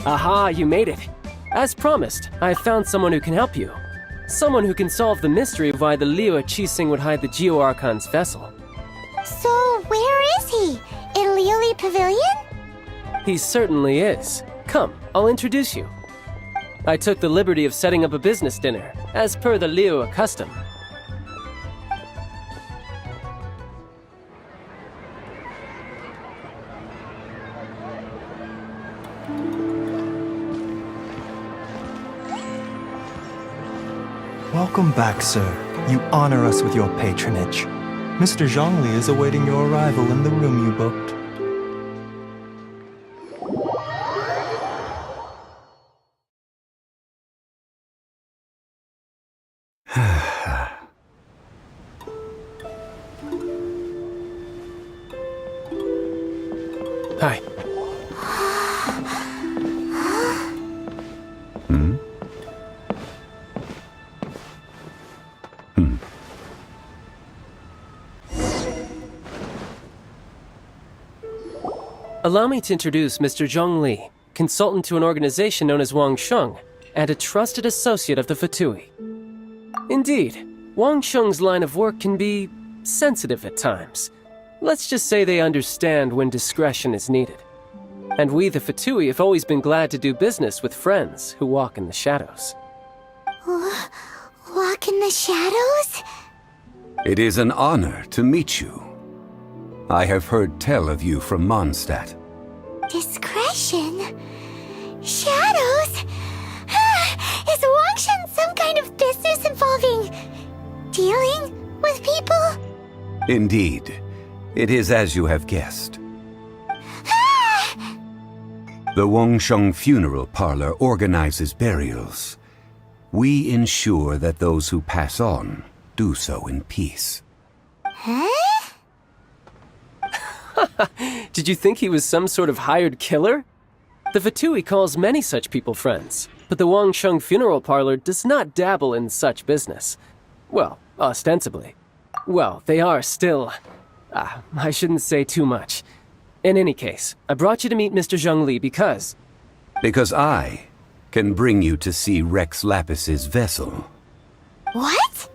Aha, you made it. As promised, I found someone who can help you. Someone who can solve the mystery of why the Liu Qixing would hide the Geo Archon's vessel. So, where is he? In Liuli Pavilion? He certainly is. Come, I'll introduce you. I took the liberty of setting up a business dinner, as per the Liu custom. Welcome back, sir. You honor us with your patronage. Mr. Zhongli is awaiting your arrival in the room you booked. Hi. Allow me to introduce Mr. Zhong Li, consultant to an organization known as Wang Sheng, and a trusted associate of the Fatui. Indeed, Wang Sheng's line of work can be sensitive at times. Let's just say they understand when discretion is needed. And we, the Fatui, have always been glad to do business with friends who walk in the shadows. Walk in the shadows? It is an honor to meet you. I have heard tell of you from Mondstadt. Discretion? Shadows? Is Wangshan some kind of business involving dealing with people? Indeed. It is as you have guessed. The Wangsheng Funeral Parlor organizes burials. We ensure that those who pass on do so in peace. Huh? Did you think he was some sort of hired killer? The Fatui calls many such people friends, but the Wangsheng Funeral Parlor does not dabble in such business. Well, ostensibly. Well, they are still... I shouldn't say too much. In any case, I brought you to meet Mr. Zhong Li because... Because I can bring you to see Rex Lapis's vessel. What?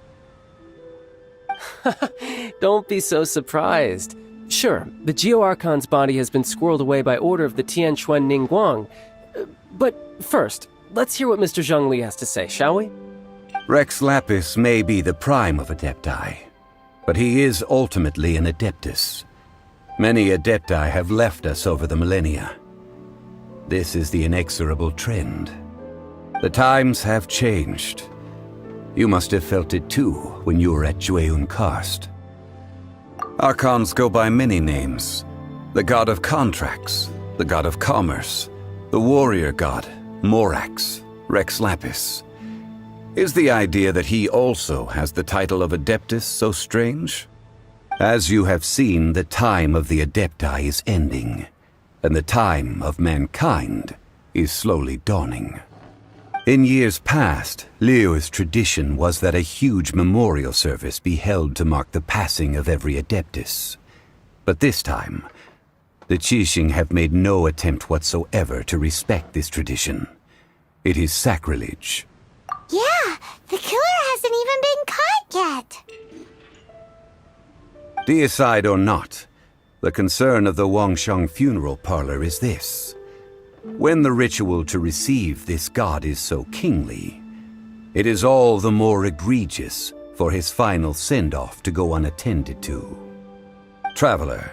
Don't be so surprised. Sure, the Geo Archon's body has been squirreled away by order of the Tianquan Ningguang. But first, let's hear what Mr. Zhong Li has to say, shall we? Rex Lapis may be the prime of Adepti, but he is ultimately an Adeptus. Many Adepti have left us over the millennia. This is the inexorable trend. The times have changed. You must have felt it too when you were at Jueyun Karst. Archons go by many names. The god of contracts, the god of commerce, the warrior god, Morax, Rex Lapis. Is the idea that he also has the title of Adeptus so strange? As you have seen, the time of the Adepti is ending, and the time of mankind is slowly dawning. In years past, Liu's tradition was that a huge memorial service be held to mark the passing of every Adeptus. But this time, the Qixing have made no attempt whatsoever to respect this tradition. It is sacrilege. Yeah, the killer hasn't even been caught yet. Deicide or not, the concern of the Wangsheng Funeral Parlor is this. When the ritual to receive this god is so kingly, it is all the more egregious for his final send-off to go unattended to. Traveler,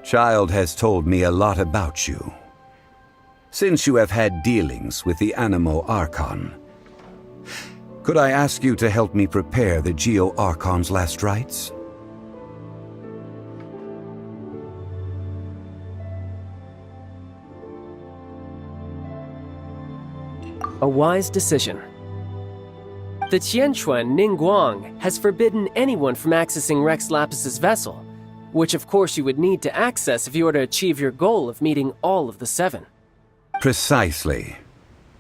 Child has told me a lot about you. Since you have had dealings with the Animo Archon, could I ask you to help me prepare the Geo Archon's last rites? A wise decision. The Tianquan Ningguang has forbidden anyone from accessing Rex Lapis's vessel, which of course you would need to access if you were to achieve your goal of meeting all of the seven. Precisely.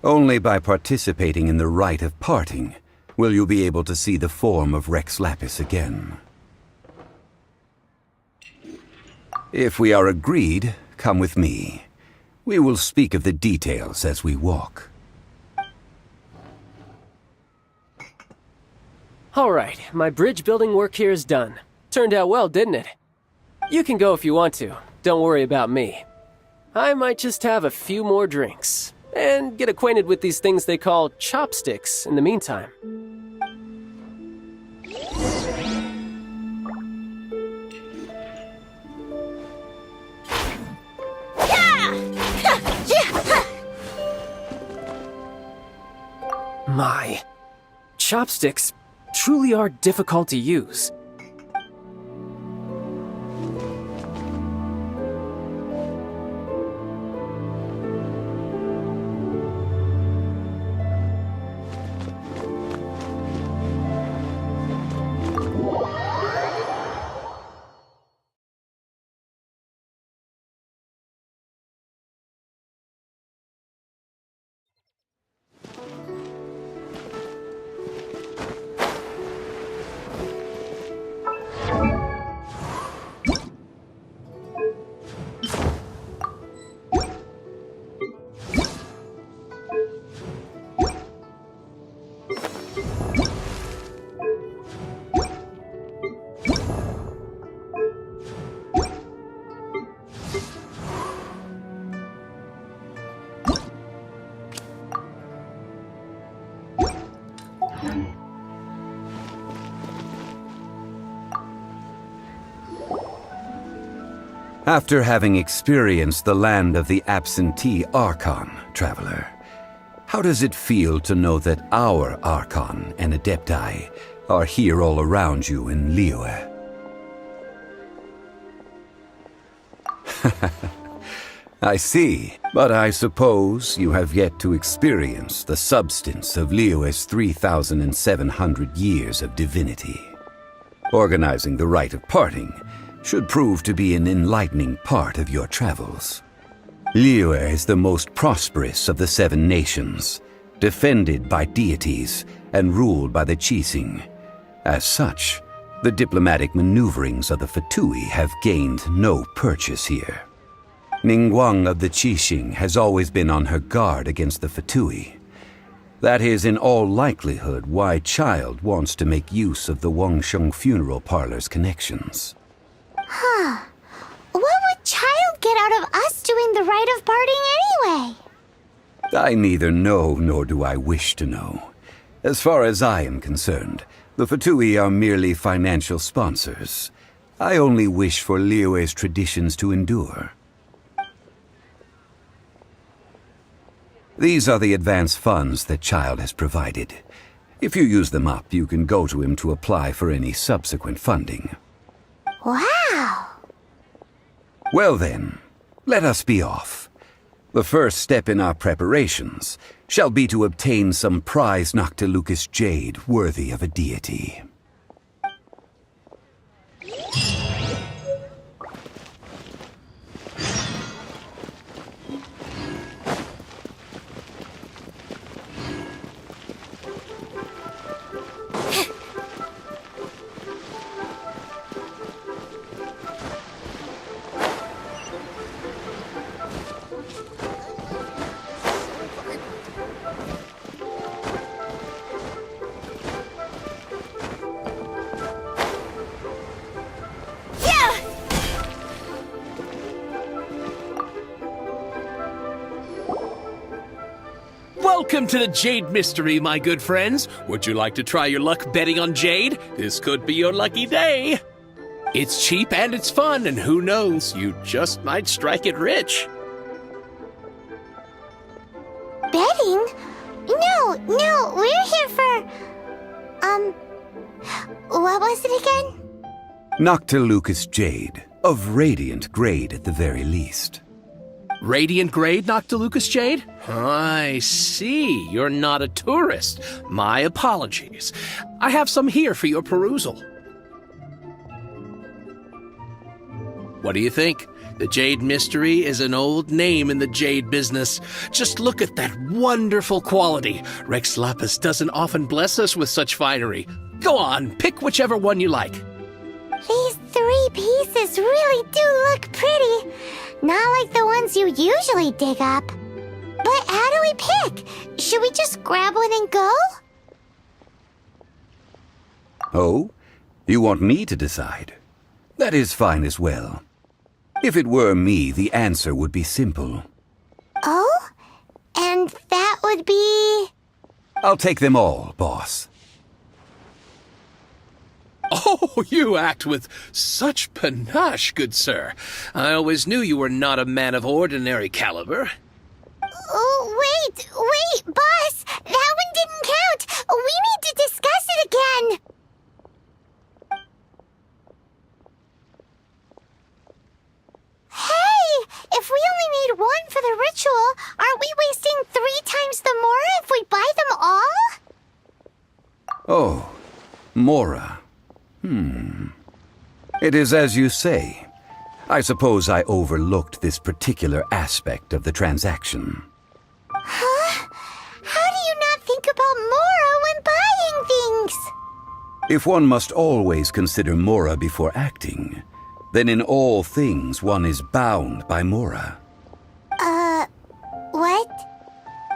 Only by participating in the rite of parting will you be able to see the form of Rex Lapis again. If we are agreed, come with me. We will speak of the details as we walk. Alright, my bridge building work here is done. Turned out well, didn't it? You can go if you want to. Don't worry about me. I might just have a few more drinks. And get acquainted with these things they call chopsticks in the meantime. My, chopsticks truly are difficult to use. After having experienced the land of the absentee Archon, traveler, how does it feel to know that our Archon and Adepti are here all around you in Liyue? I see, but I suppose you have yet to experience the substance of Liyue's 3,700 years of divinity. Organizing the rite of parting should prove to be an enlightening part of your travels. Liyue is the most prosperous of the 7 nations, defended by deities and ruled by the Qixing. As such, the diplomatic maneuverings of the Fatui have gained no purchase here. Ningguang of the Qixing has always been on her guard against the Fatui. That is in all likelihood why Child wants to make use of the Wangsheng funeral parlor's connections. Huh. What would Child get out of us doing the rite of parting anyway? I neither know nor do I wish to know. As far as I am concerned, the Fatui are merely financial sponsors. I only wish for Liyue's traditions to endure. These are the advance funds that Child has provided. If you use them up, you can go to him to apply for any subsequent funding. Wow! Well then, let us be off. The first step in our preparations shall be to obtain some prized Noctilucous jade worthy of a deity. Welcome to the Jade Mystery, my good friends. Would you like to try your luck betting on Jade? This could be your lucky day. It's cheap and it's fun, and who knows, you just might strike it rich. Betting? No, we're here for... what was it again? Noctilucous jade, of radiant grade at the very least. Radiant grade, Noctilucous Jade? I see. You're not a tourist. My apologies. I have some here for your perusal. What do you think? The Jade Mystery is an old name in the jade business. Just look at that wonderful quality. Rex Lapis doesn't often bless us with such finery. Go on, pick whichever one you like. These 3 pieces really do look pretty. Not like the ones you usually dig up. But how do we pick? Should we just grab one and go? Oh? You want me to decide? That is fine as well. If it were me, the answer would be simple. Oh? And that would be... I'll take them all, boss. Oh, you act with such panache, good sir. I always knew you were not a man of ordinary caliber. Oh, wait, boss! That one didn't count! We need to discuss it again! Hey! If we only need one for the ritual, aren't we wasting 3 times the Mora if we buy them all? Oh, Mora. It is as you say. I suppose I overlooked this particular aspect of the transaction. Huh? How do you not think about Mora when buying things? If one must always consider Mora before acting, then in all things one is bound by Mora. What?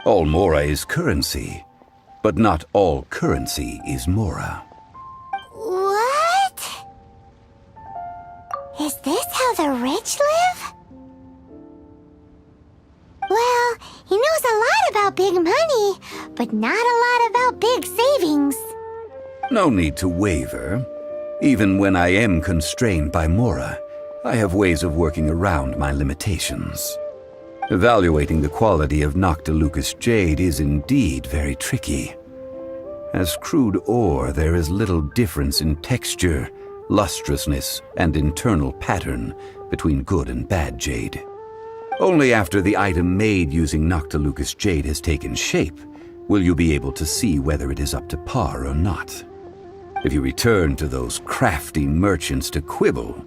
All Mora is currency, but not all currency is Mora. What? Is this how the rich live? Well, he knows a lot about big money, but not a lot about big savings. No need to waver. Even when I am constrained by Mora, I have ways of working around my limitations. Evaluating the quality of Noctilucous jade is indeed very tricky. As crude ore, there is little difference in texture, lustrousness, and internal pattern between good and bad jade. Only after the item made using Noctilucous jade has taken shape will you be able to see whether it is up to par or not. If you return to those crafty merchants to quibble,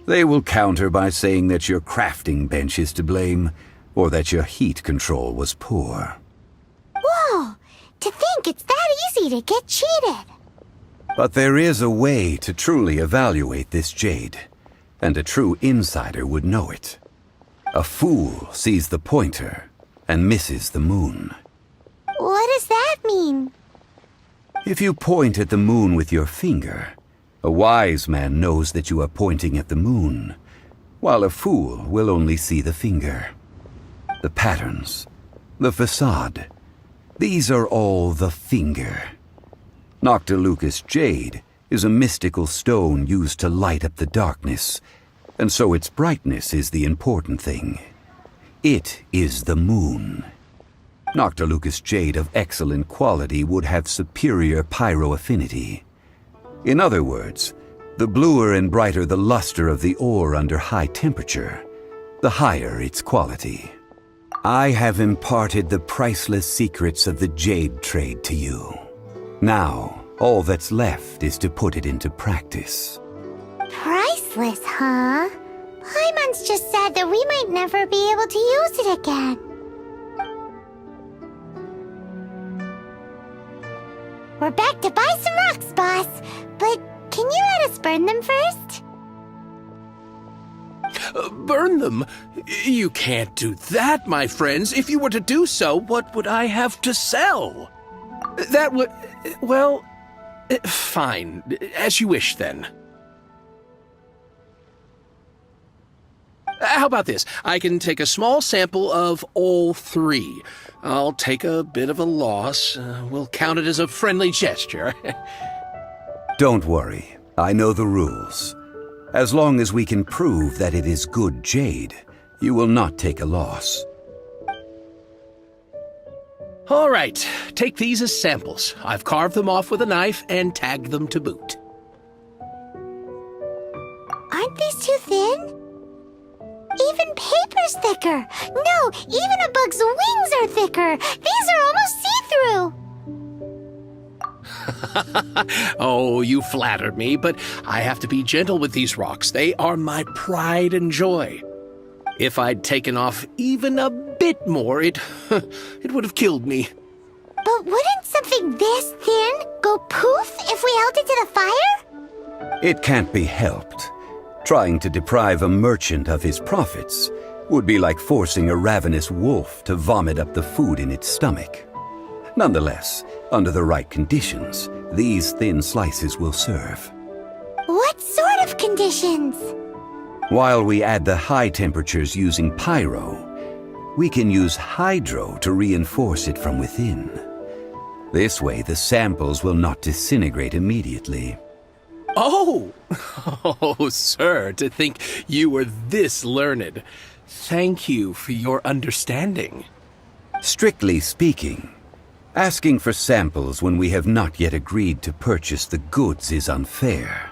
they will counter by saying that your crafting bench is to blame, or that your heat control was poor. Whoa! To think it's that easy to get cheated! But there is a way to truly evaluate this jade, and a true insider would know it. A fool sees the pointer and misses the moon. What does that mean? If you point at the moon with your finger, a wise man knows that you are pointing at the moon, while a fool will only see the finger. The patterns, the facade, these are all the finger. Noctilucous jade is a mystical stone used to light up the darkness, and so its brightness is the important thing. It is the moon. Noctilucous jade of excellent quality would have superior pyroaffinity. In other words, the bluer and brighter the luster of the ore under high temperature, the higher its quality. I have imparted the priceless secrets of the jade trade to you. Now, all that's left is to put it into practice. Priceless, huh? Paimon's just said that we might never be able to use it again. We're back to buy some rocks, boss. But can you let us burn them first? Burn them? You can't do that, my friends. If you were to do so, what would I have to sell? That would... well... fine. As you wish, then. How about this? I can take a small sample of all 3. I'll take a bit of a loss. We'll count it as a friendly gesture. Don't worry. I know the rules. As long as we can prove that it is good jade, you will not take a loss. All right. Take these as samples. I've carved them off with a knife and tagged them to boot. Aren't these too thin? Even paper's thicker. No, even a bug's wings are thicker. These are almost see-through. Oh, you flatter me, but I have to be gentle with these rocks. They are my pride and joy. If I'd taken off even a bit more, it would have killed me. But wouldn't something this thin go poof if we held it to the fire? It can't be helped. Trying to deprive a merchant of his profits Would be like forcing a ravenous wolf to vomit up the food in its stomach. Nonetheless, under the right conditions, these thin slices will serve. What sort of conditions? While we add the high temperatures using pyro, we can use hydro to reinforce it from within. This way, the samples will not disintegrate immediately. Oh! Oh, sir, to think you were this learned. Thank you for your understanding. Strictly speaking, asking for samples when we have not yet agreed to purchase the goods is unfair.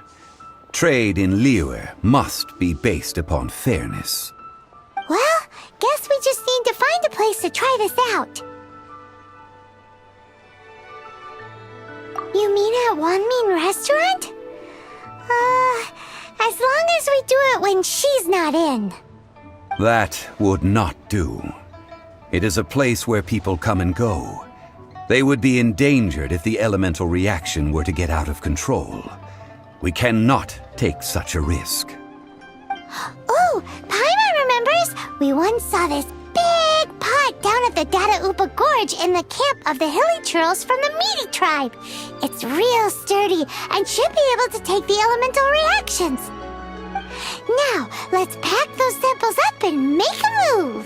Trade in Liyue must be based upon fairness. Well, guess we just need to find a place to try this out. You mean at Wanmin Restaurant? As long as we do it when she's not in. That would not do. It is a place where people come and go. They would be endangered if the elemental reaction were to get out of control. We cannot take such a risk. Oh, Paimon remembers! We once saw this big pot down at the Data Upa Gorge in the camp of the hilly churls from the Meaty tribe. It's real sturdy and should be able to take the elemental reactions. Now, let's pack those samples up and make a move!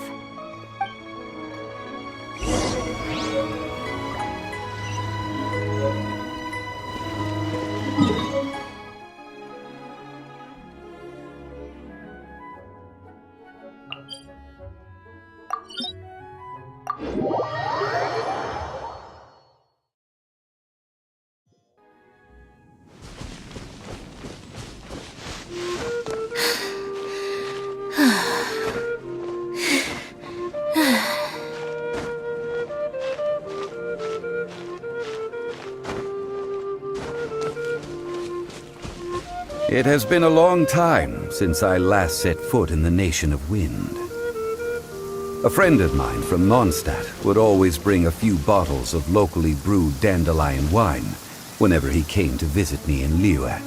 It has been a long time since I last set foot in the Nation of Wind. A friend of mine from Mondstadt would always bring a few bottles of locally brewed dandelion wine whenever he came to visit me in Liyue.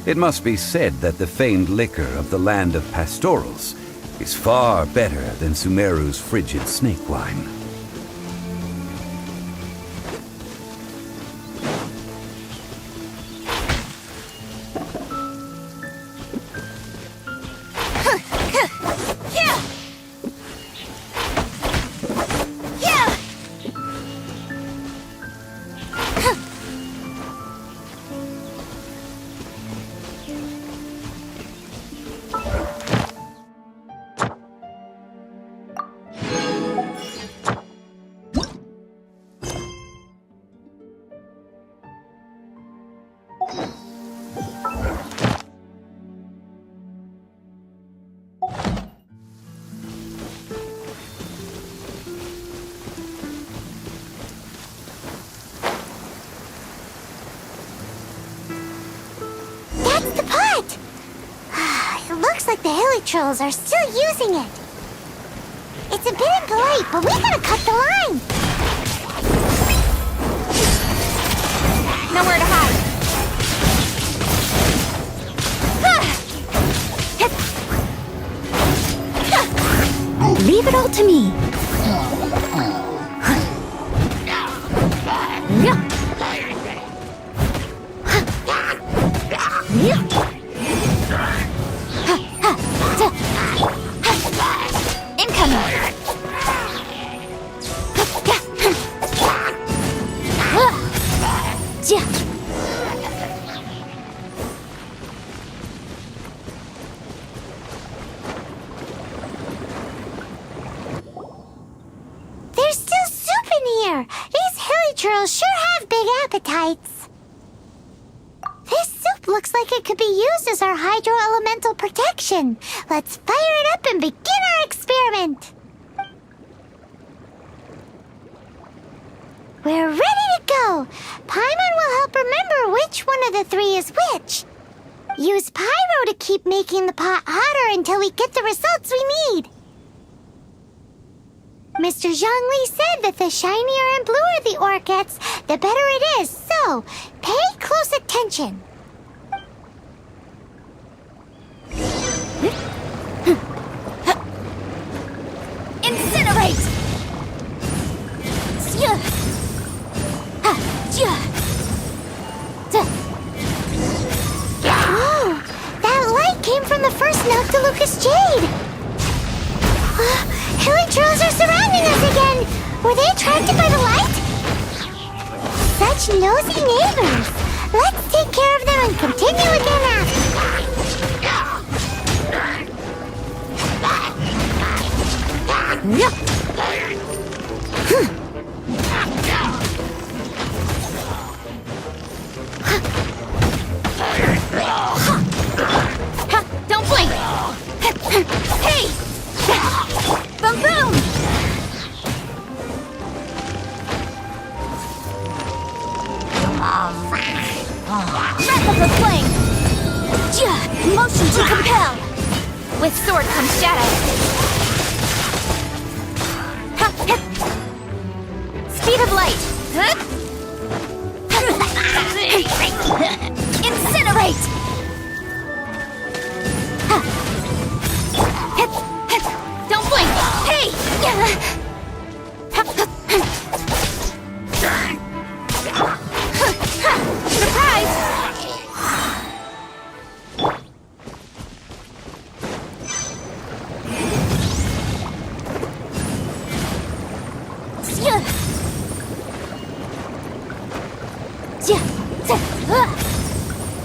It must be said that the famed liquor of the land of pastorals is far better than Sumeru's frigid snake wine. Looks like the hilly trolls are still using it. It's a bit impolite, but we gotta cut the line. Nowhere to hide. Leave it all to me. There's still soup in here. These hilly churls sure have big appetites. This soup looks like it could be used as our hydro-elemental protection. Let's fire it up and begin our experiment. We're ready to go. Paimon will help remember which one of the three is which. Use pyro to keep making the pot hotter until we get the results we need. Mr. Zhongli said that the shinier and bluer the ore gets, the better it is, so pay close attention. Were they attracted by the light? Such nosy neighbors. Let's take care of them and continue again after. Don't blink! Hey! Boom boom! Wrap up the flame! Motion to compel! With sword comes shadow. Speed of light! Incinerate! Don't blink! Hey! Surprise!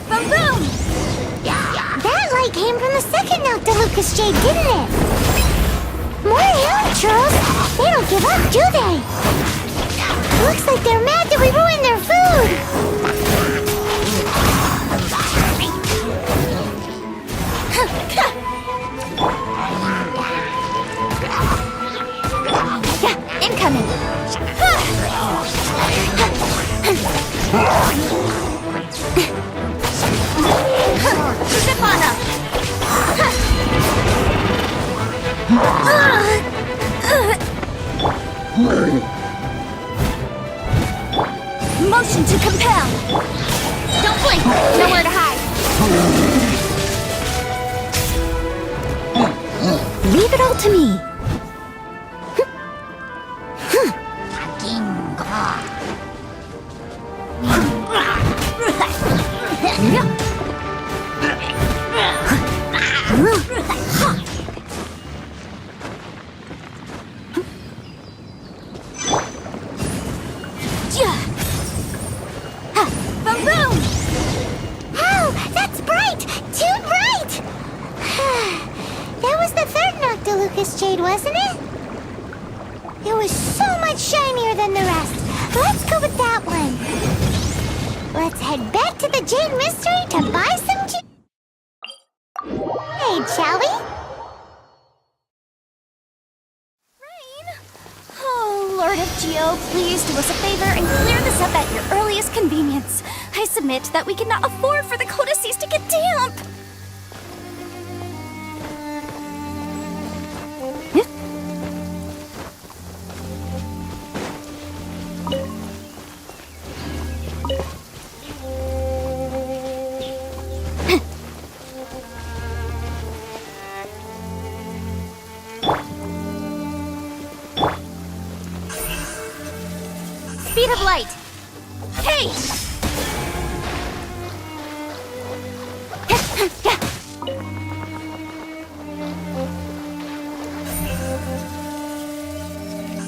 Boom boom! That light came from the second Noctilucous Jade, didn't it? More hill churls! They don't give up, do they? Looks like they're mad that we ruined their food! Incoming! Zip on up! Motion to compel! Don't blink! Nowhere to hide! Leave it all to me. Boom boom! Oh, that's bright! Too bright! That was the third Noctilucous Jade, wasn't it? It was so much shinier than the rest. Let's go with that one. Let's head back to the Jade Mystery to buy some Jade, shall we? Oh, Lord of Geo, please do us a favor and clear this up at your earliest convenience. I submit that we cannot afford for the codices to get damp. Speed of light. Hey!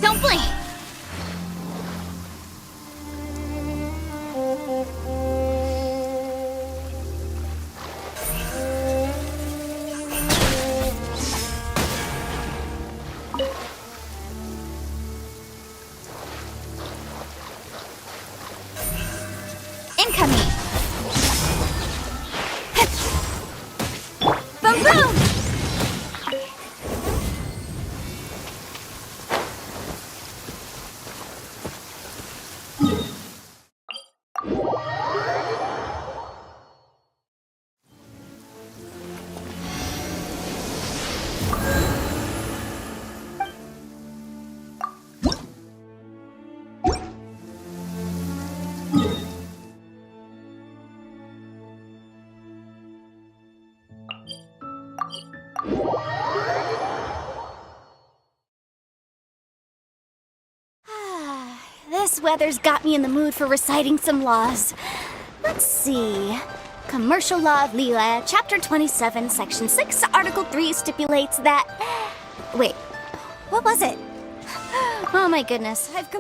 Don't blink. Incoming! Boom boom! This weather's got me in the mood for reciting some laws. Let's see. Commercial Law of Leela, Chapter 27, Section 6, Article 3 stipulates that... Wait, what was it? Oh my goodness, I've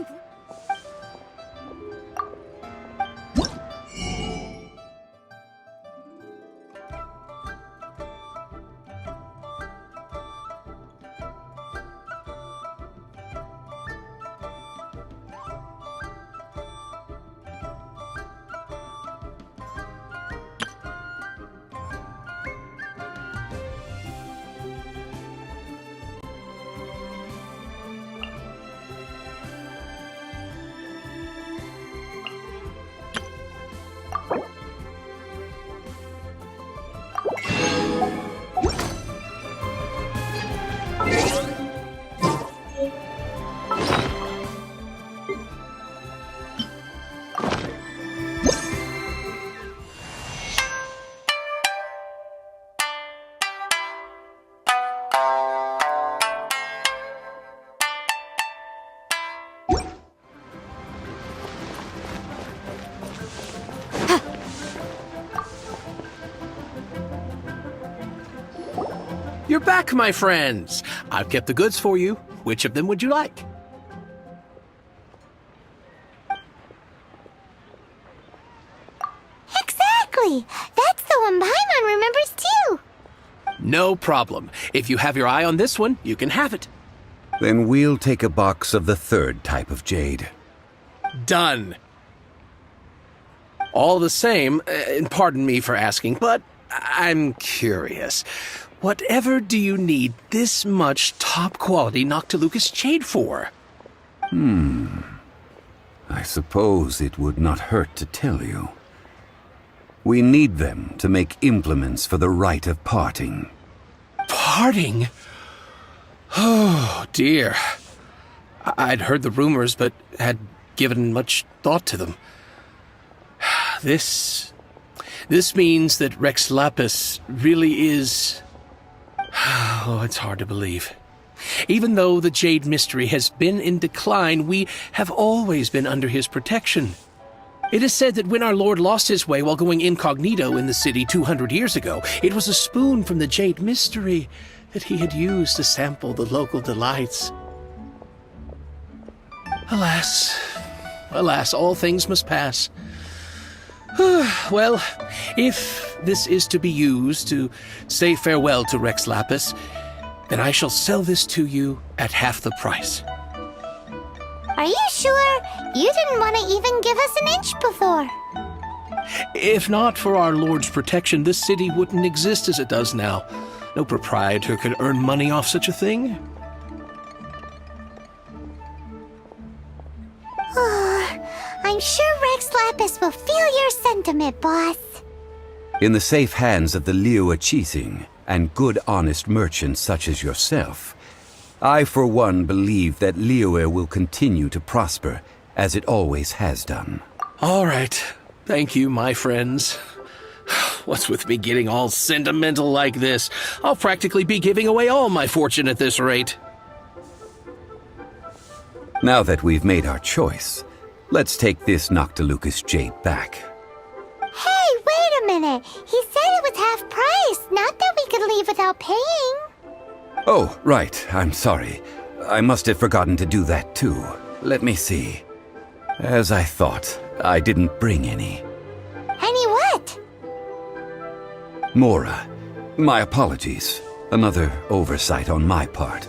You're back, my friends. I've kept the goods for you. Which of them would you like? Exactly! That's the one Paimon remembers too! No problem. If you have your eye on this one, you can have it. Then we'll take a box of the third type of jade. Done. All the same, and pardon me for asking, but I'm curious. Whatever do you need this much top-quality Noctilucous jade for? I suppose it would not hurt to tell you. We need them to make implements for the rite of parting. Parting? Oh, dear. I'd heard the rumors, but had given much thought to them. This means that Rex Lapis really is... Oh, it's hard to believe. Even though the Jade Mystery has been in decline, we have always been under his protection. It is said that when our Lord lost his way while going incognito in the city 200 years ago, it was a spoon from the Jade Mystery that he had used to sample the local delights. Alas, all things must pass. Well, if this is to be used to say farewell to Rex Lapis, then I shall sell this to you at half the price. Are you sure? You didn't want to even give us an inch before. If not for our Lord's protection, this city wouldn't exist as it does now. No proprietor could earn money off such a thing. I'm sure Rex Lapis will feel your sentiment, boss. In the safe hands of the Liu Chising and good honest merchants such as yourself, I for one believe that Liyue will continue to prosper as it always has done. All right. Thank you, my friends. What's with me getting all sentimental like this? I'll practically be giving away all my fortune at this rate. Now that we've made our choice, let's take this Noctilucous jade back. Hey, wait a minute. He said it was half price, not that we could leave without paying. Oh, right. I'm sorry. I must have forgotten to do that too. Let me see. As I thought, I didn't bring any. Any what? Mora, my apologies. Another oversight on my part.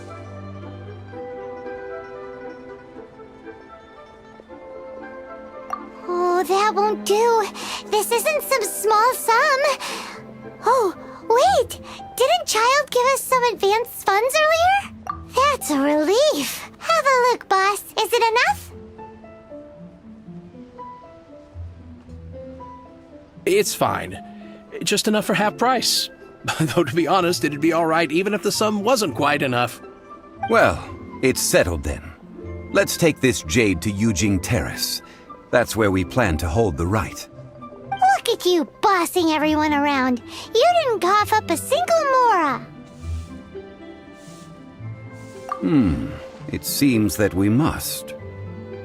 Oh, that won't do. This isn't some small sum. Oh, wait! Didn't Child give us some advanced funds earlier? That's a relief. Have a look, boss. Is it enough? It's fine. Just enough for half price. Though, to be honest, it'd be all right even if the sum wasn't quite enough. Well, it's settled then. Let's take this jade to Yujing Terrace. That's where we plan to hold the rite. Look at you bossing everyone around. You didn't cough up a single Mora. It seems that we must.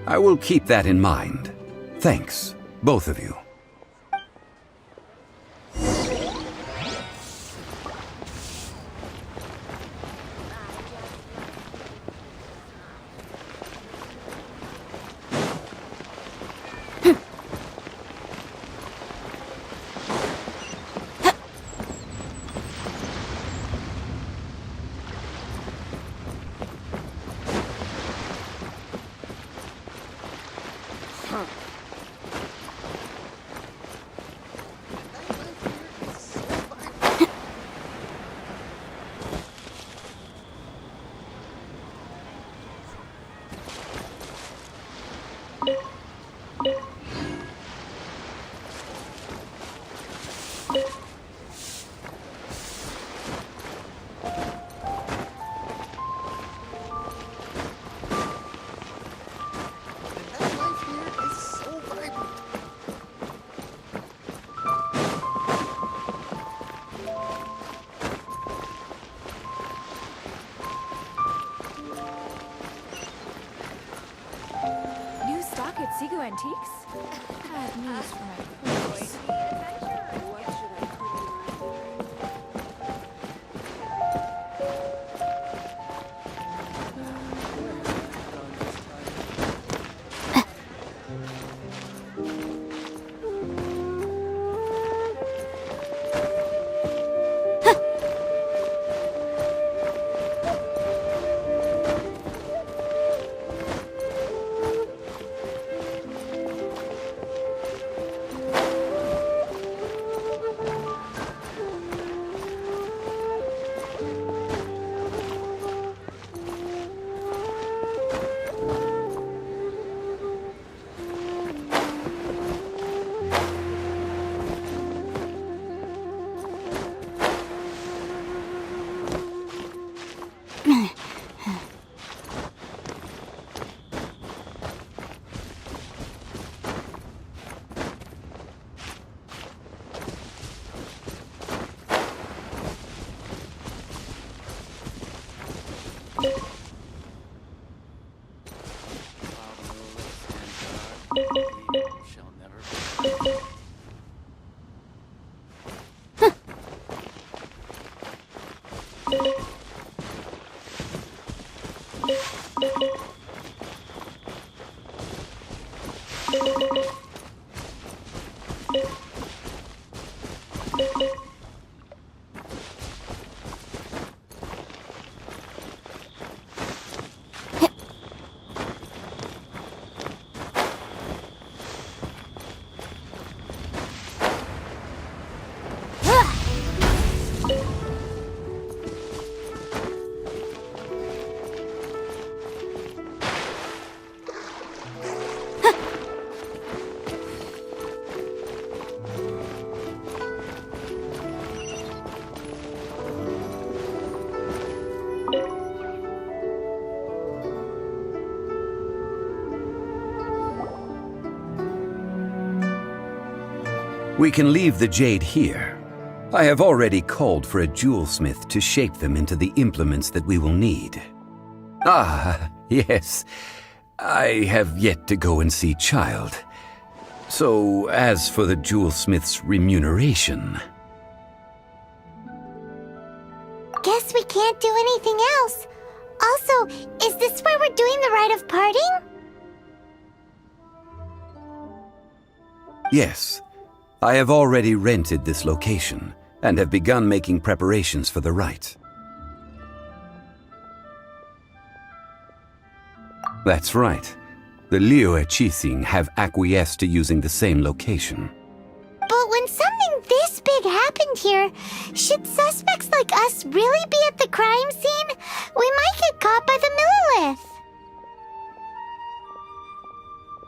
I will keep that in mind. Thanks, both of you. at Sigu Antiques? Bad news for my purse. Shall never be. We can leave the jade here. I have already called for a jewelsmith to shape them into the implements that we will need. Ah, yes. I have yet to go and see Child. So, as for the jewelsmith's remuneration... Guess we can't do anything else. Also, is this where we're doing the rite of parting? Yes. I have already rented this location, and have begun making preparations for the rite. That's right. The Liu Qixing have acquiesced to using the same location. But when something this big happened here, should suspects like us really be at the crime scene? We might get caught by the Millilith.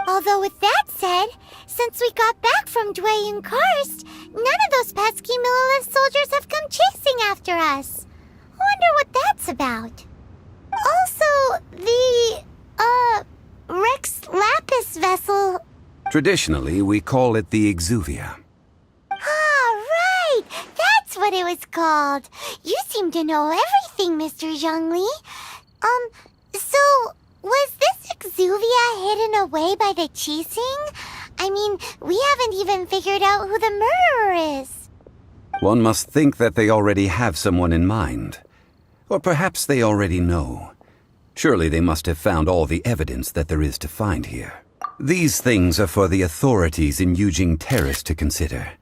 Although with that said, since we got back from Dwayne Karst, none of those pesky Millilith soldiers have come chasing after us. Wonder what that's about. Also, the, Rex Lapis vessel... Traditionally, we call it the Exuvia. Ah, right! That's what it was called. You seem to know everything, Mr. Zhongli. So, was this Exuvia hidden away by the Qixing? I mean, we haven't even figured out who the murderer is. One must think that they already have someone in mind. Or perhaps they already know. Surely they must have found all the evidence that there is to find here. These things are for the authorities in Yujing Terrace to consider.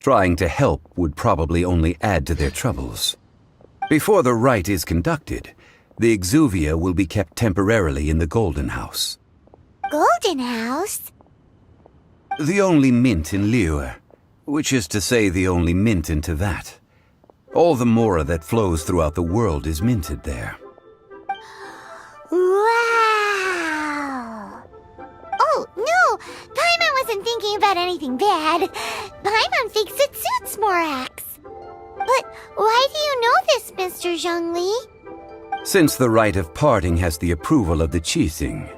Trying to help would probably only add to their troubles. Before the rite is conducted, the Exuvia will be kept temporarily in the Golden House. Golden House? The only mint in Liu, which is to say the only mint in Tevat. All the mora that flows throughout the world is minted there. Wow! Oh, no! Paimon wasn't thinking about anything bad. Paimon thinks it suits Morax. But why do you know this, Mr. Zhongli? Since the rite of parting has the approval of the Qixing,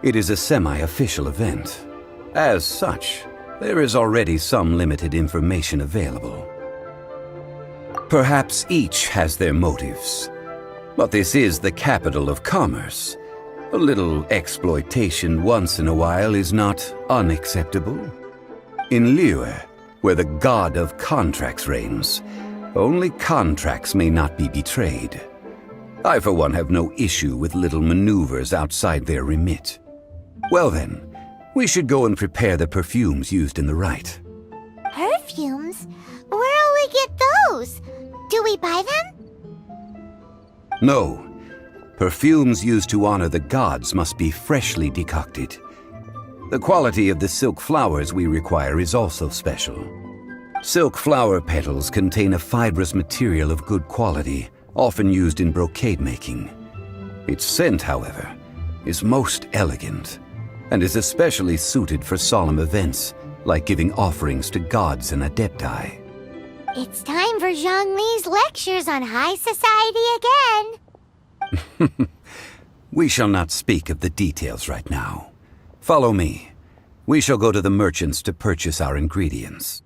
it is a semi-official event. As such, there is already some limited information available. Perhaps each has their motives, but this is the capital of commerce, A little exploitation once in a while is not unacceptable. In Liyue, where the god of contracts reigns, only contracts may not be betrayed. I, for one, have no issue with little maneuvers outside their remit. Well then, we should go and prepare the perfumes used in the rite. Perfumes? Where'll we get those? Do we buy them? No. Perfumes used to honor the gods must be freshly decocted. The quality of the silk flowers we require is also special. Silk flower petals contain a fibrous material of good quality, often used in brocade making. Its scent, however, is most elegant, and is especially suited for solemn events, like giving offerings to gods and adepti. It's time for Zhongli's lectures on high society again. We shall not speak of the details right now. Follow me. We shall go to the merchants to purchase our ingredients.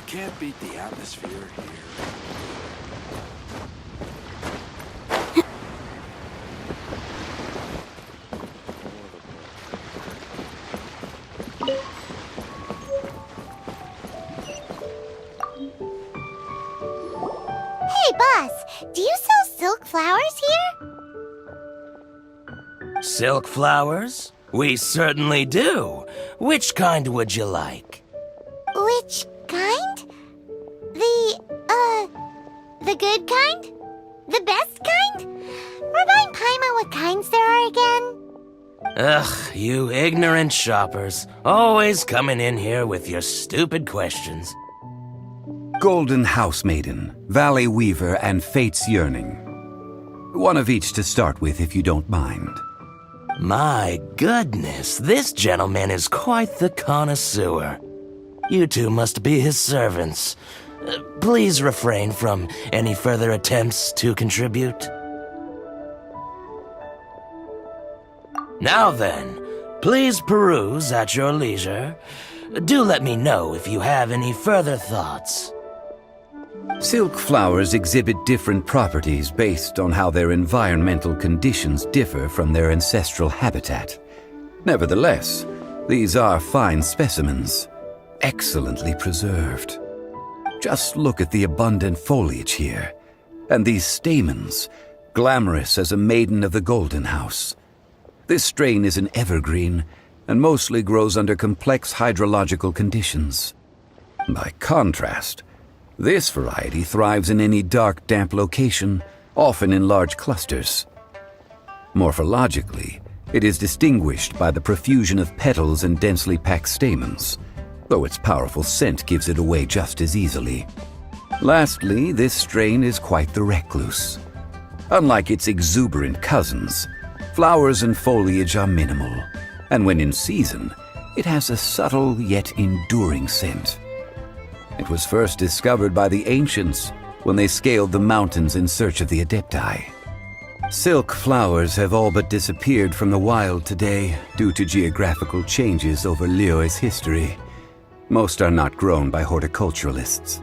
Can't beat the atmosphere here. Hey, boss, do you sell silk flowers here? Silk flowers? We certainly do. Which kind would you like? Which kind? The good kind? The best kind? Remind Paimon what kinds there are again? Ugh, you ignorant shoppers. Always coming in here with your stupid questions. Golden House Maiden, Valley Weaver, and Fate's Yearning. One of each to start with, if you don't mind. My goodness, this gentleman is quite the connoisseur. You two must be his servants. Please refrain from any further attempts to contribute. Now then, please peruse at your leisure. Do let me know if you have any further thoughts. Silk flowers exhibit different properties based on how their environmental conditions differ from their ancestral habitat. Nevertheless, These are fine specimens, excellently preserved. Just look at the abundant foliage here, and these stamens, glamorous as a maiden of the Golden House. This strain is an evergreen, and mostly grows under complex hydrological conditions. By contrast, this variety thrives in any dark, damp location, often in large clusters. Morphologically, it is distinguished by the profusion of petals and densely packed stamens, though its powerful scent gives it away just as easily. Lastly, this strain is quite the recluse. Unlike its exuberant cousins, flowers and foliage are minimal, and when in season, it has a subtle yet enduring scent. It was first discovered by the ancients when they scaled the mountains in search of the Adepti. Silk flowers have all but disappeared from the wild today due to geographical changes over Liyue's history. Most are not grown by horticulturalists.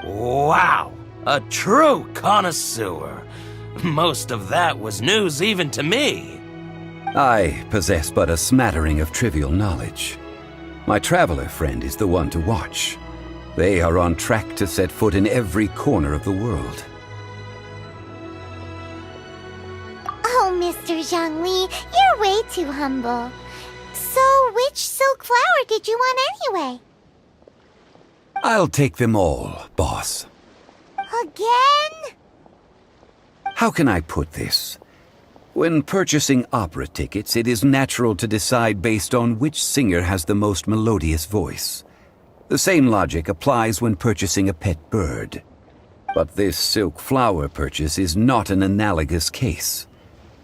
Wow! A true connoisseur! Most of that was news even to me. I possess but a smattering of trivial knowledge. My traveler friend is the one to watch. They are on track to set foot in every corner of the world. Oh, Mr. Zhongli, you're way too humble. So, which silk flower did you want anyway? I'll take them all, boss. Again? How can I put this? When purchasing opera tickets, it is natural to decide based on which singer has the most melodious voice. The same logic applies when purchasing a pet bird. But this silk flower purchase is not an analogous case.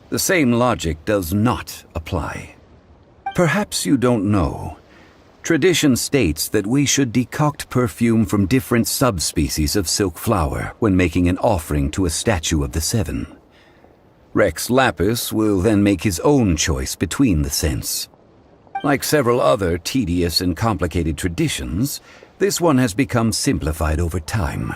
The same logic does not apply. Perhaps you don't know. Tradition states that we should decoct perfume from different subspecies of silk flower when making an offering to a statue of the Seven. Rex Lapis will then make his own choice between the scents. Like several other tedious and complicated traditions, this one has become simplified over time.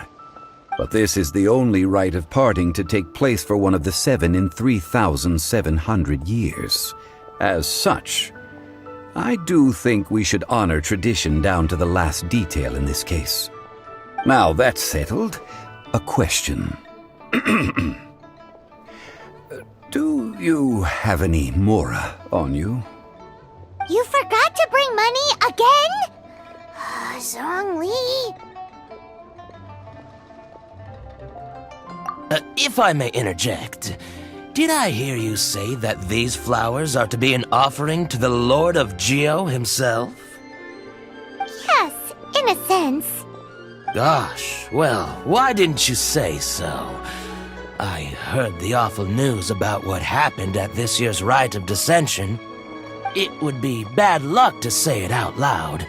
But this is the only rite of parting to take place for one of the Seven in 3,700 years. As such, I do think we should honor tradition down to the last detail in this case. Now that's settled, a question. Do you have any mora on you? You forgot to bring money again? Zhongli. If I may interject, did I hear you say that these flowers are to be an offering to the Lord of Geo himself? Yes, in a sense. Gosh, well, why didn't you say so? I heard the awful news about what happened at this year's Rite of Dissension. It would be bad luck to say it out loud,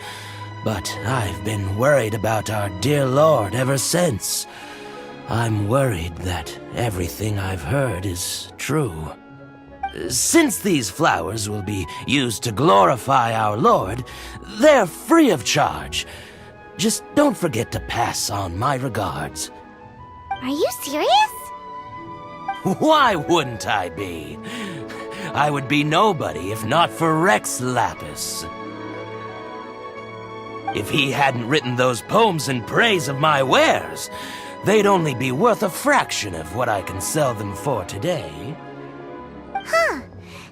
but I've been worried about our dear Lord ever since. I'm worried that everything I've heard is true. Since these flowers will be used to glorify our Lord, they're free of charge. Just don't forget to pass on my regards. Are you serious? Why wouldn't I be? I would be nobody if not for Rex Lapis. If he hadn't written those poems in praise of my wares, they'd only be worth a fraction of what I can sell them for today. Huh.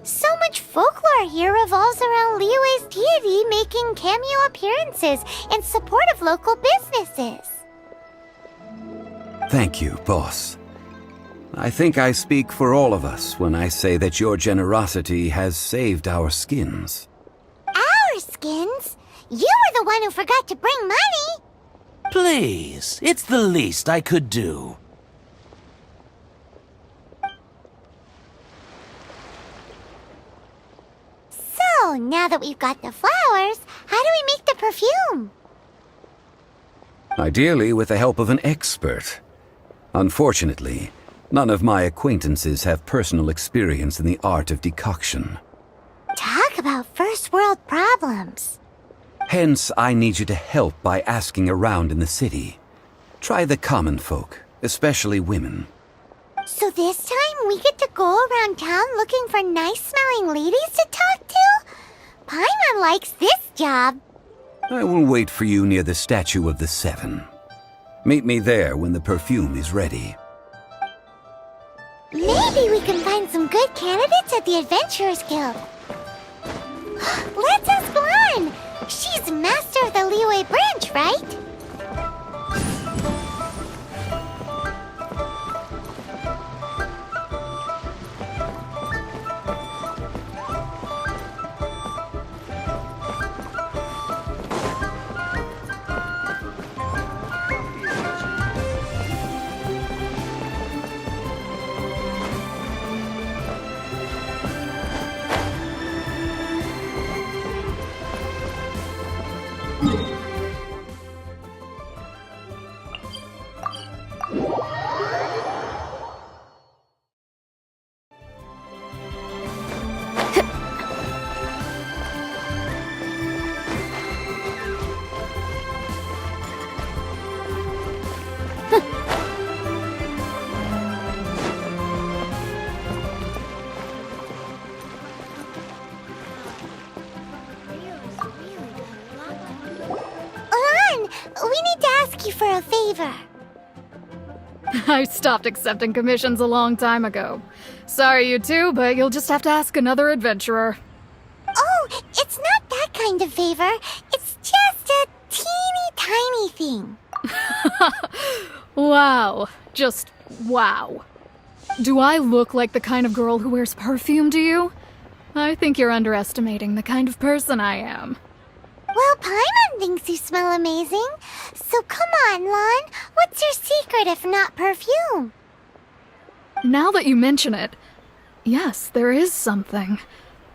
So much folklore here revolves around Liyue's deity making cameo appearances in support of local businesses. Thank you, boss. I think I speak for all of us when I say that your generosity has saved our skins. Our skins? You were the one who forgot to bring money! Please, it's the least I could do. So, now that we've got the flowers, how do we make the perfume? Ideally with the help of an expert. Unfortunately, none of my acquaintances have personal experience in the art of decoction. Talk about first world problems. Hence, I need you to help by asking around in the city. Try the common folk, especially women. So this time we get to go around town looking for nice-smelling ladies to talk to? Paimon Lon likes this job. I will wait for you near the Statue of the Seven. Meet me there when the perfume is ready. Maybe we can find some good candidates at the Adventurers Guild. Let's ask Lon. She's master of the Leeway branch, right? We need to ask you for a favor. I stopped accepting commissions a long time ago. Sorry, you two, but you'll just have to ask another adventurer. Oh, it's not that kind of favor. It's just a teeny tiny thing. Wow. Just wow. Do I look like the kind of girl who wears perfume to you? I think you're underestimating the kind of person I am. Well, Paimon thinks you smell amazing. So come on, Lon. What's your secret if not perfume? Now that you mention it, yes, there is something.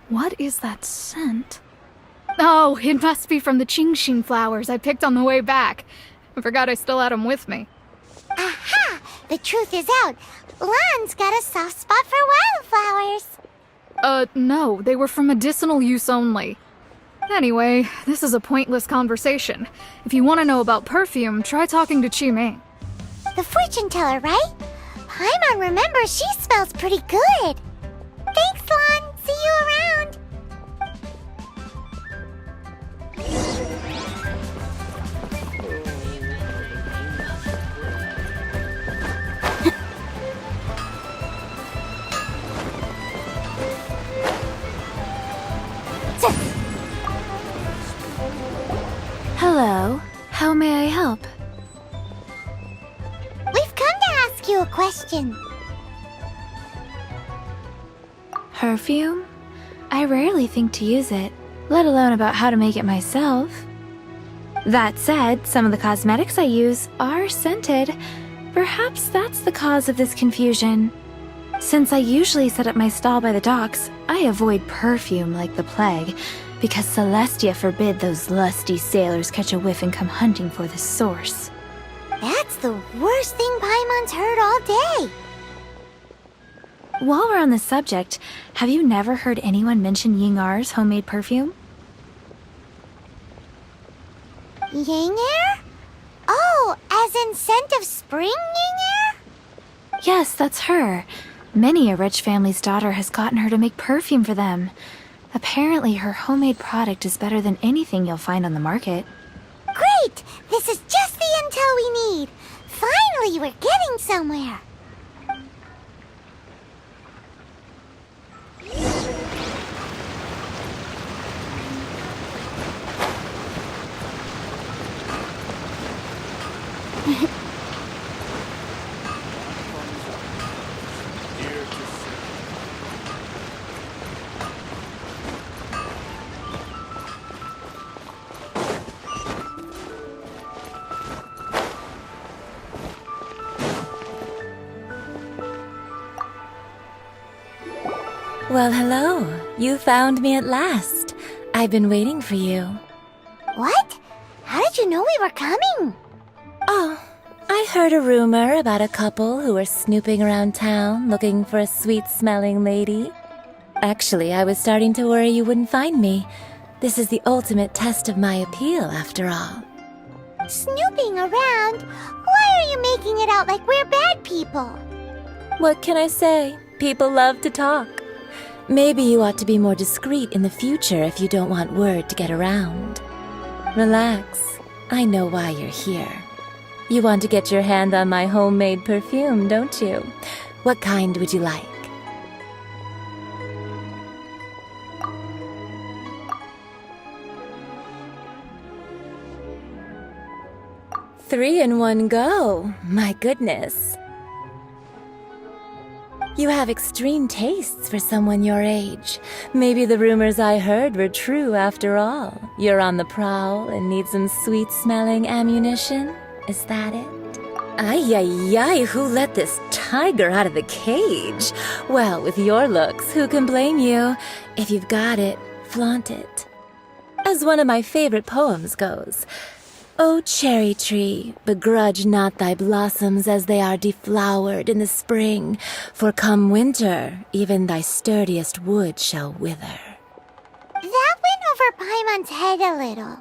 What is that scent? Oh, it must be from the Genshin flowers I picked on the way back. I forgot I still had them with me. Aha! The truth is out. Lon's got a soft spot for wildflowers. No, they were for medicinal use only. Anyway, this is a pointless conversation. If you want to know about perfume, try talking to Chi-Ming. The fortune teller, right? Paimon remembers she smells pretty good. Thanks, Lon. See you around. Hello. How may I help? We've come to ask you a question. Perfume? I rarely think to use it, let alone about how to make it myself. That said, some of the cosmetics I use are scented. Perhaps that's the cause of this confusion. Since I usually set up my stall by the docks, I avoid perfume like the plague, because Celestia forbid those lusty sailors catch a whiff and come hunting for the source. That's the worst thing Paimon's heard all day. While we're on the subject, have you never heard anyone mention Yingar's homemade perfume? Yingar? Oh, as in scent of spring Yingar? Yes, that's her. Many a rich family's daughter has gotten her to make perfume for them. Apparently, her homemade product is better than anything you'll find on the market. Great! This is just the intel we need. Finally, we're getting somewhere. Well, hello. You found me at last. I've been waiting for you. What? How did you know we were coming? Oh, I heard a rumor about a couple who were snooping around town looking for a sweet-smelling lady. Actually, I was starting to worry you wouldn't find me. This is the ultimate test of my appeal, after all. Snooping around? Why are you making it out like we're bad people? What can I say? People love to talk. Maybe you ought to be more discreet in the future if you don't want word to get around. Relax. I know why you're here. You want to get your hand on my homemade perfume, don't you? What kind would you like? Three in one go. My goodness. You have extreme tastes for someone your age. Maybe the rumors I heard were true after all. You're on the prowl and need some sweet-smelling ammunition? Is that it? Ay, ay, ay, who let this tiger out of the cage? Well, with your looks, who can blame you? If you've got it, flaunt it. As one of my favorite poems goes, "O cherry tree, begrudge not thy blossoms as they are deflowered in the spring, for come winter, even thy sturdiest wood shall wither." That went over Paimon's head a little.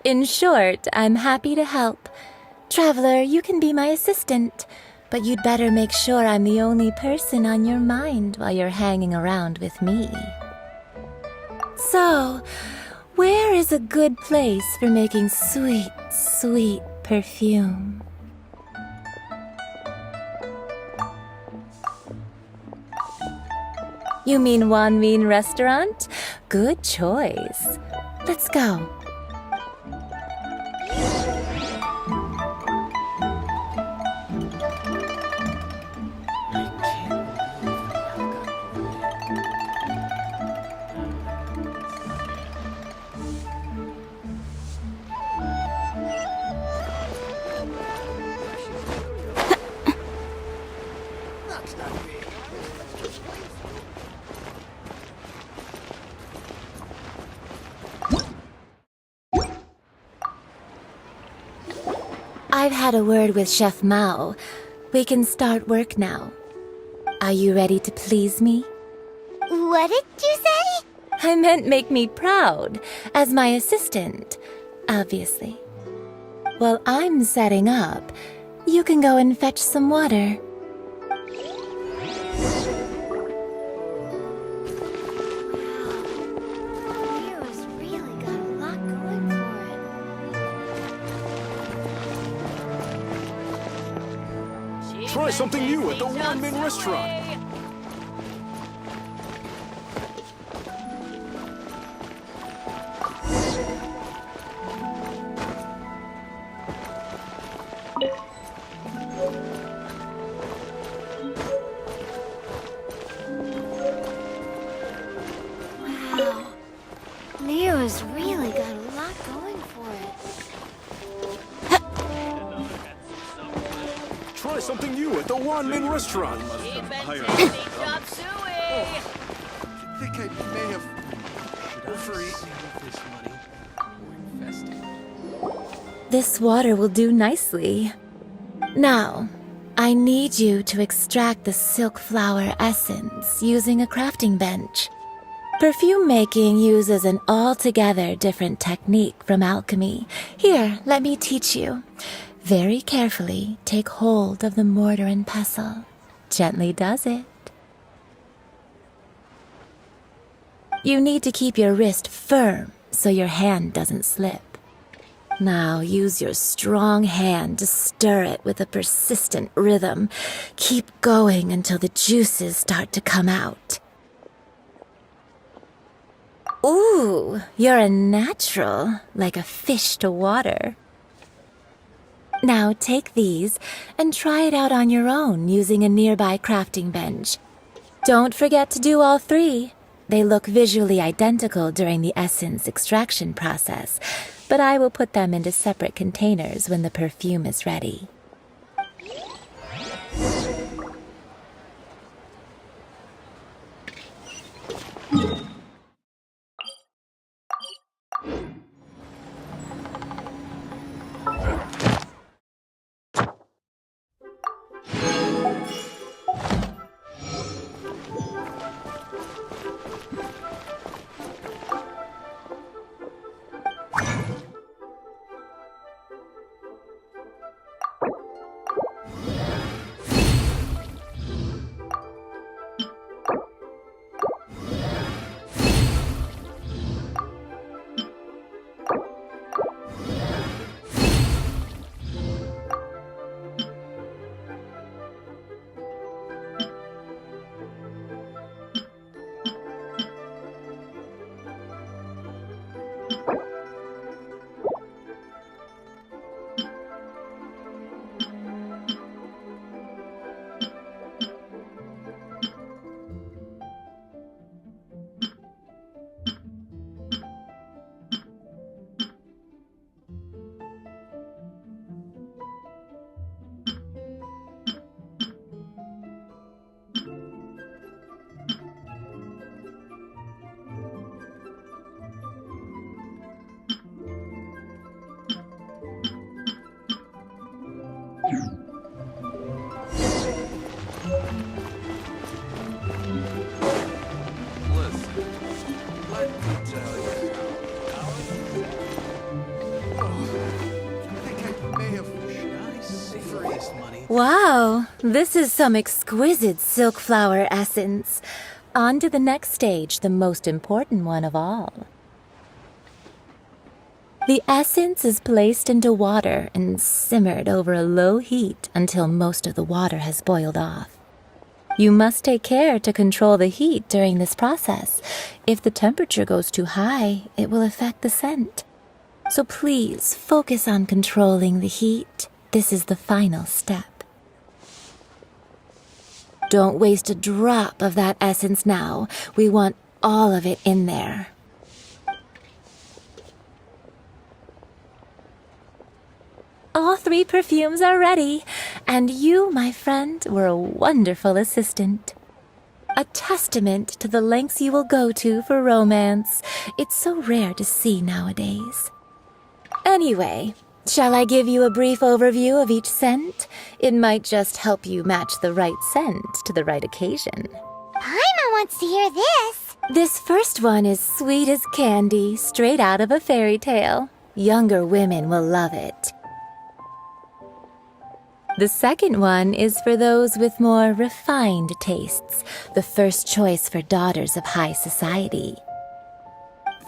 In short, I'm happy to help. Traveler, you can be my assistant, but you'd better make sure I'm the only person on your mind while you're hanging around with me. So, where is a good place for making sweet, sweet perfume? You mean Wanmin Restaurant? Good choice. Let's go. I've had a word with Chef Mao. We can start work now. Are you ready to please me? What did you say? I meant make me proud, as my assistant, obviously. While I'm setting up, you can go and fetch some water. Leo's really got a lot going for it. Try something new at the Wanmin restaurant. Wow. Leo's really got a lot going for it. Try something new at the Wanmin restaurant. I think I may have overeaten this money. This water will do nicely. Now, I need you to extract the silk flower essence using a crafting bench. Perfume making uses an altogether different technique from alchemy. Here, let me teach you. Very carefully, take hold of the mortar and pestle. Gently does it. You need to keep your wrist firm so your hand doesn't slip. Now use your strong hand to stir it with a persistent rhythm. Keep going until the juices start to come out. Ooh, you're a natural, like a fish to water. Now take these and try it out on your own using a nearby crafting bench. Don't forget to do all three. They look visually identical during the essence extraction process, but I will put them into separate containers when the perfume is ready. Wow, this is some exquisite silk flower essence. On to the next stage, the most important one of all. The essence is placed into water and simmered over a low heat until most of the water has boiled off. You must take care to control the heat during this process. If the temperature goes too high, it will affect the scent. So please focus on controlling the heat. This is the final step. Don't waste a drop of that essence now. We want all of it in there. All 3 perfumes are ready, and you, my friend, were a wonderful assistant. A testament to the lengths you will go to for romance. It's so rare to see nowadays. Anyway, shall I give you a brief overview of each scent? It might just help you match the right scent to the right occasion. Paimon wants to hear this. This first one is sweet as candy, straight out of a fairy tale. Younger women will love it. The second one is for those with more refined tastes, the first choice for daughters of high society.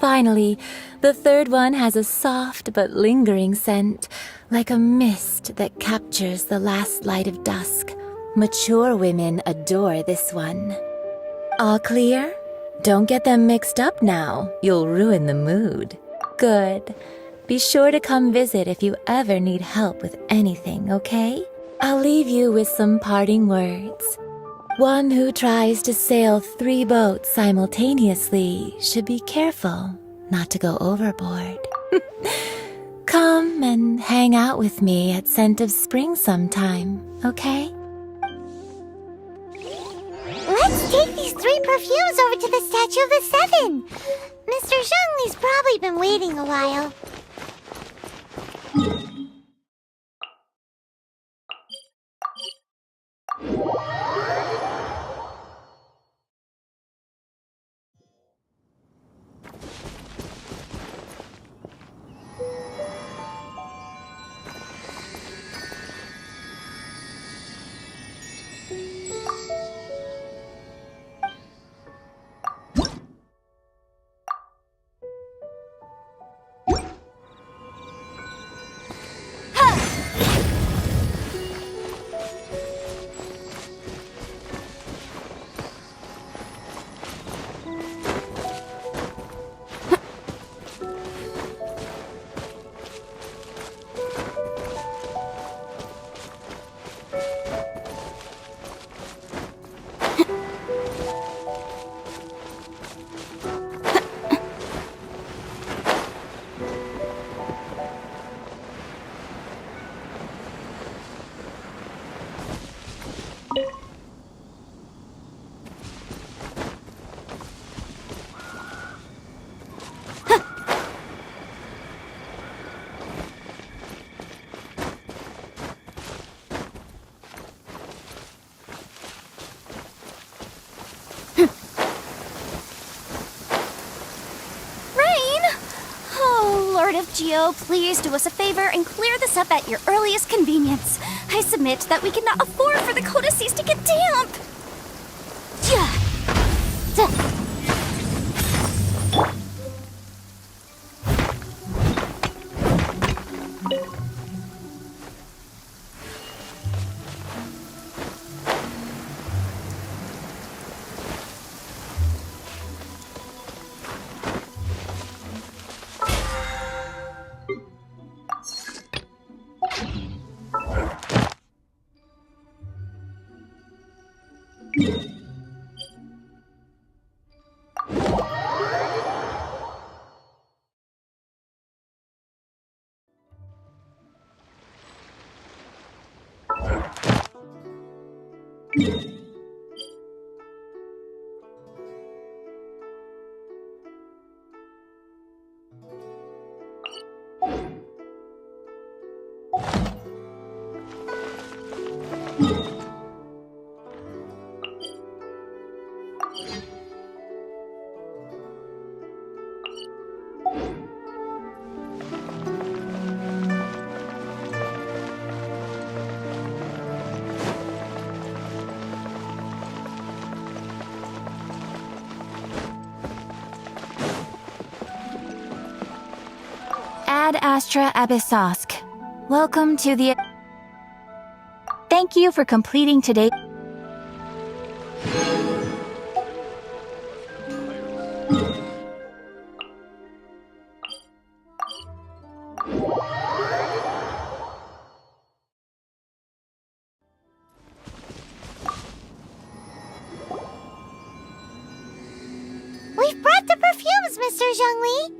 Finally, the third one has a soft but lingering scent, like a mist that captures the last light of dusk. Mature women adore this one. All clear? Don't get them mixed up now. You'll ruin the mood. Good. Be sure to come visit if you ever need help with anything, okay? I'll leave you with some parting words. One who tries to sail 3 boats simultaneously should be careful not to go overboard. Come and hang out with me at Scent of Spring sometime, okay? Let's take these 3 perfumes over to the Statue of the Seven. Mr. Zhongli's probably been waiting a while. Lord of Geo, please do us a favor and clear this up at your earliest convenience. I submit that we cannot afford for the codices to get damp. Ad Astra Abyssosk. Welcome to the... Thank you for completing today. We've brought the perfumes, Mr. Zhongli.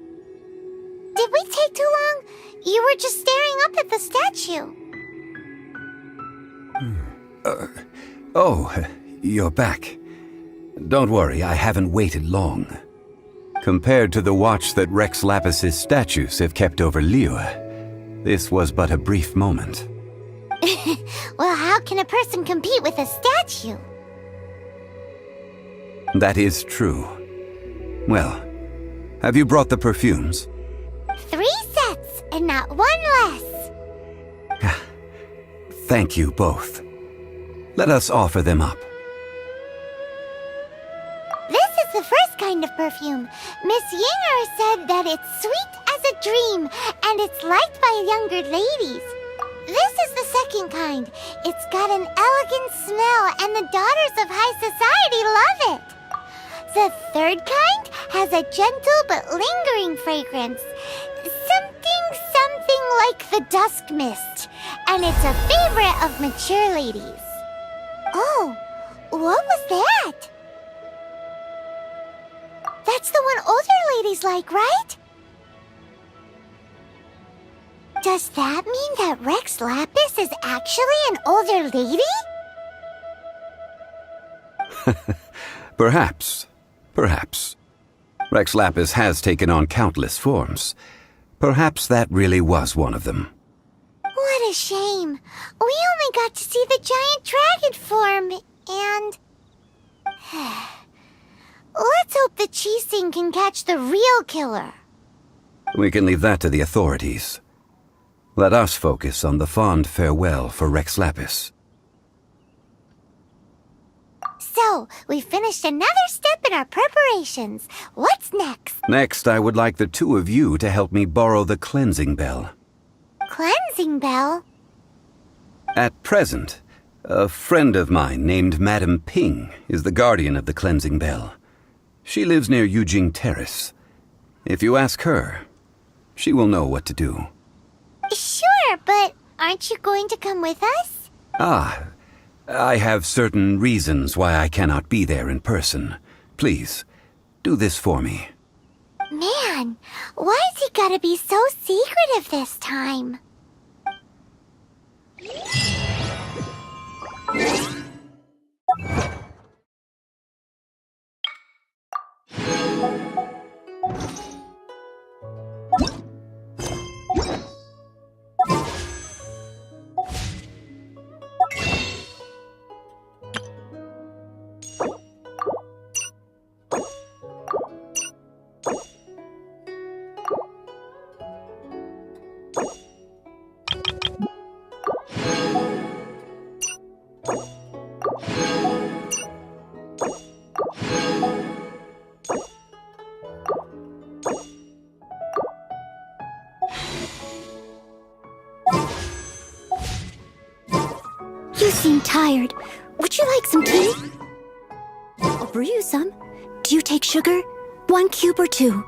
Did we take too long? You were just staring up at the statue. Oh, you're back. Don't worry, I haven't waited long. Compared to the watch that Rex Lapis's statues have kept over Liyue, this was but a brief moment. Well, how can a person compete with a statue? That is true. Well, have you brought the perfumes? 3 sets, and not one less. Thank you both. Let us offer them up. This is the first kind of perfume. Miss Yinger said that it's sweet as a dream, and it's liked by younger ladies. This is the second kind. It's got an elegant smell, and the daughters of high society love it. The third kind has a gentle but lingering fragrance. Something like the dusk mist. And it's a favorite of mature ladies. Oh, what was that? That's the one older ladies like, right? Does that mean that Rex Lapis is actually an older lady? Perhaps. Perhaps. Rex Lapis has taken on countless forms. Perhaps that really was one of them. What a shame. We only got to see the giant dragon form, and... Let's hope the Qixing can catch the real killer. We can leave that to the authorities. Let us focus on the fond farewell for Rex Lapis. So, we finished another step in our preparations. What's next? Next, I would like the two of you to help me borrow the cleansing bell. Cleansing bell? At present, a friend of mine named Madame Ping is the guardian of the cleansing bell. She lives near Yujing Terrace. If you ask her, she will know what to do. Sure, but aren't you going to come with us? I have certain reasons why I cannot be there in person. Please, do this for me. Man, why's he gotta be so secretive this time? You seem tired. Would you like some tea? I'll brew you some. Do you take sugar? 1 cube or 2?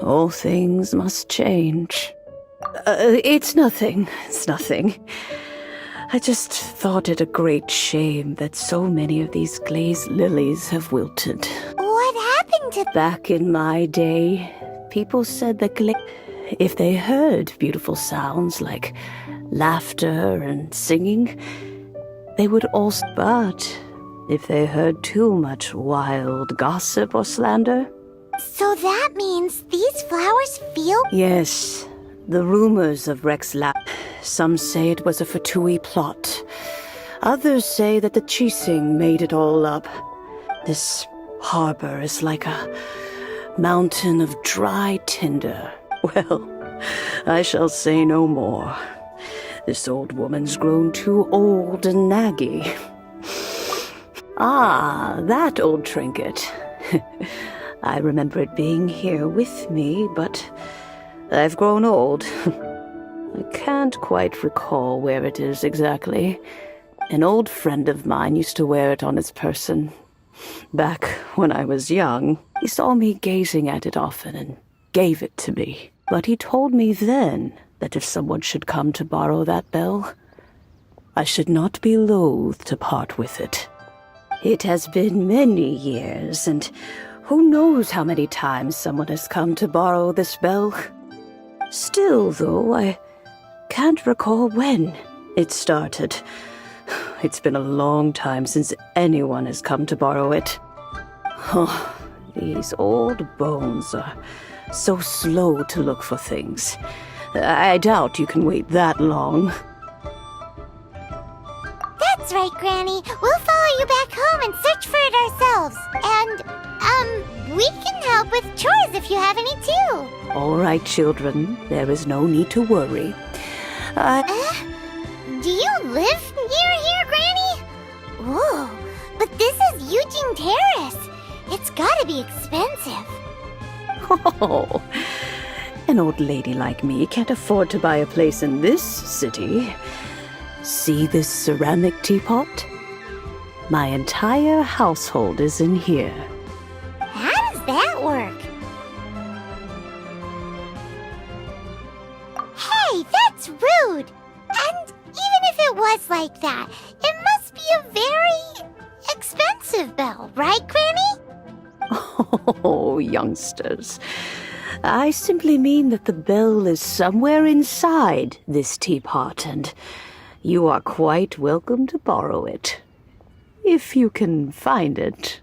All things must change. It's nothing. I just thought it a great shame that so many of these glazed lilies have wilted. What happened to... Back in my day, people said that if they heard beautiful sounds like laughter and singing, they would also. But if they heard too much wild gossip or slander. So that means these flowers feel. Yes, the rumors of Rex Lap. Some say it was a Fatui plot. Others say that the Chising made it all up. This harbor is like a mountain of dry tinder. Well, I shall say no more. This old woman's grown too old and naggy. Ah, that old trinket. I remember it being here with me, but I've grown old. I can't quite recall where it is exactly. An old friend of mine used to wear it on his person. Back when I was young, he saw me gazing at it often and gave it to me. But he told me then that if someone should come to borrow that bell, I should not be loath to part with it. It has been many years, and who knows how many times someone has come to borrow this bell. Still, though, I can't recall when it started. It's been a long time since anyone has come to borrow it. Oh, these old bones are so slow to look for things. I doubt you can wait that long. That's right, Granny. We'll follow you back home and search for it ourselves. And, we can help with chores if you have any too. All right, children. There is no need to worry. Do you live near here, Granny? Ooh, but this is Eugene Terrace. It's gotta be expensive. Oh, an old lady like me can't afford to buy a place in this city. See this ceramic teapot? My entire household is in here. How does that work? Hey, that's rude! And even if it was like that, it must be a very expensive bell, right, Granny? Oh, youngsters. I simply mean that the bell is somewhere inside this teapot, and you are quite welcome to borrow it. If you can find it.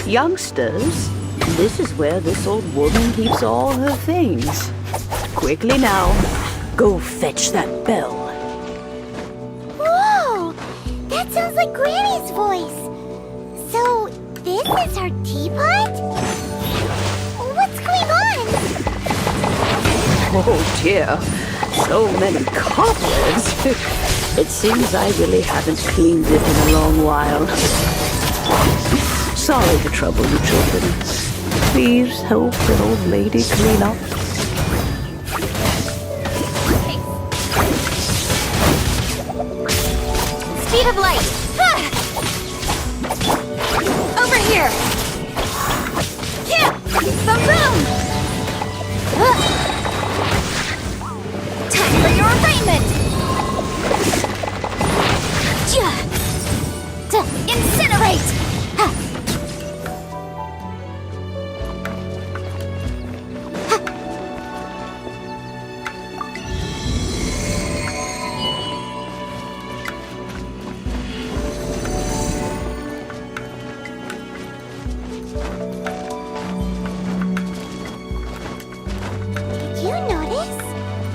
Youngsters, this is where this old woman keeps all her things. Quickly now, go fetch that bell. Whoa! That sounds like Granny's voice. So, this is her teapot? What's going on? Oh dear, so many cobwebs. It seems I really haven't cleaned it in a long while. Sorry to trouble you, children. Please help an old lady clean up. Speed of light! Over here! Some room! Time for your arraignment! Incinerate! Did you notice?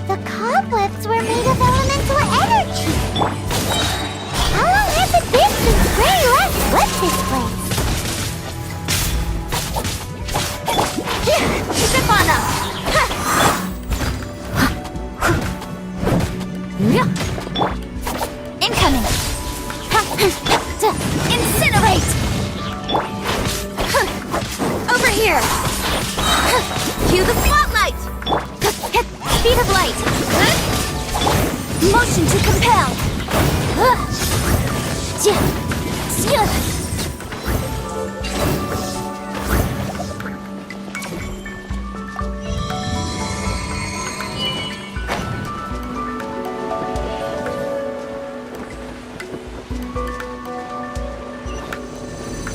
The cobwebs were made of elemental energy. How long has it been since Granny last left this place? Step on up! Speed of light. Motion to compel.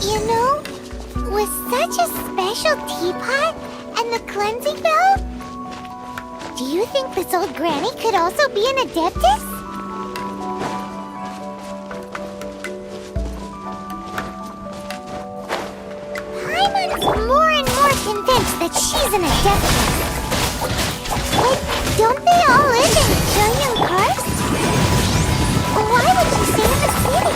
You know, with such a special teapot and the cleansing bell, do you think this old granny could also be an adeptus? Paimon's more and more convinced that she's an adeptus. But don't they all live in Pyongyang Karst? Why would she stay in the city?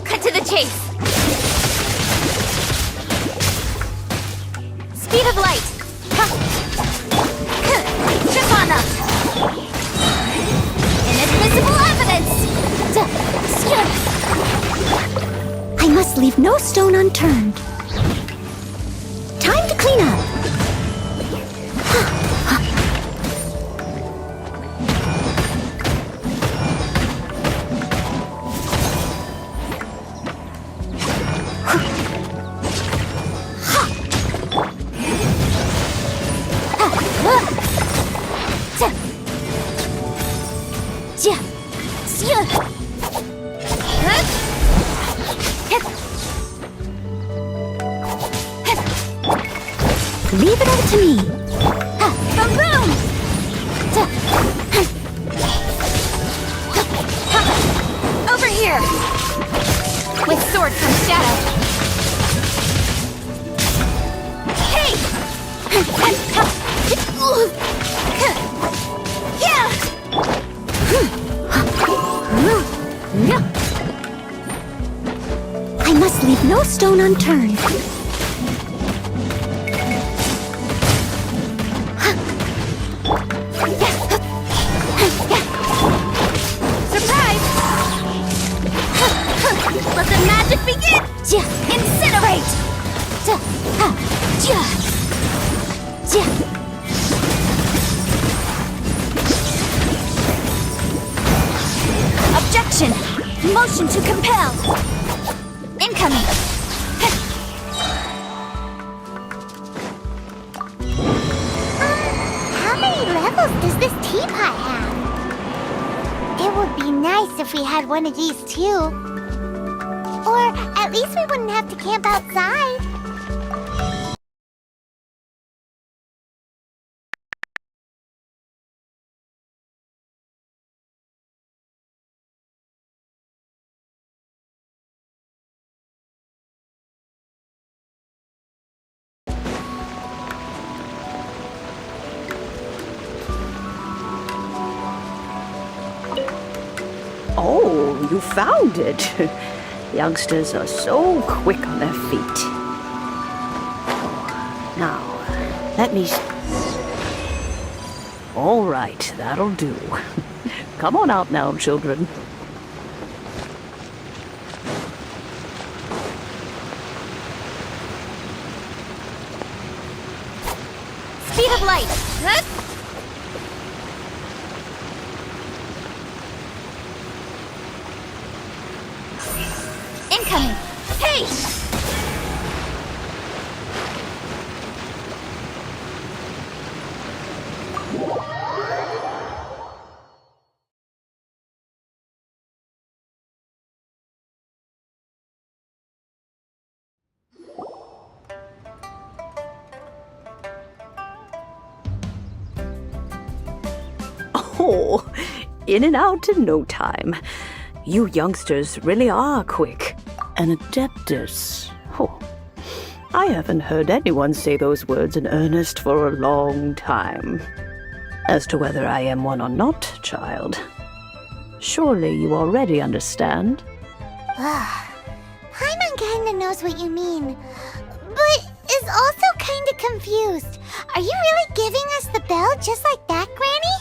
Cut to the chase. Speed of light. Trip on up. Inadmissible evidence. I must leave no stone unturned. Time to clean up. Leave it up to me. Boom! Over here. With sword comes shadow. Hey! I must leave no stone unturned. Surprise! Let the magic begin! Incinerate! Objection! Motion to compel! Incoming! How many levels does this teapot have? It would be nice if we had one of these too. Or at least we wouldn't have to camp outside. Oh, you found it. Youngsters are so quick on their feet. Now, let me... All right, that'll do. Come on out now, children. Speed of light! Incoming! Hey! Oh, in and out in no time. You youngsters really are quick. An adeptus. Oh, I haven't heard anyone say those words in earnest for a long time. As to whether I am one or not, child, Surely you already understand. Paimon kinda knows what you mean, but is also kinda confused. Are you really giving us the bell just like that, Granny?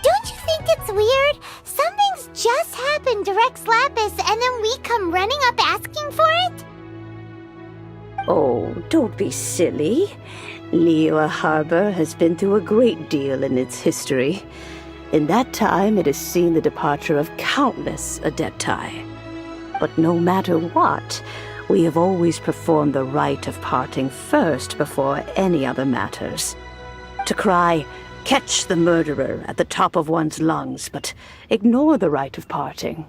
Don't you think it's weird? Something's just happened to Rex Lapis and then we come running up asking for it? Oh, don't be silly. Liyue Harbor has been through a great deal in its history. In that time, it has seen the departure of countless Adepti. But no matter what, we have always performed the rite of parting first before any other matters. To cry, "Catch the murderer," at the top of one's lungs, but ignore the rite of parting.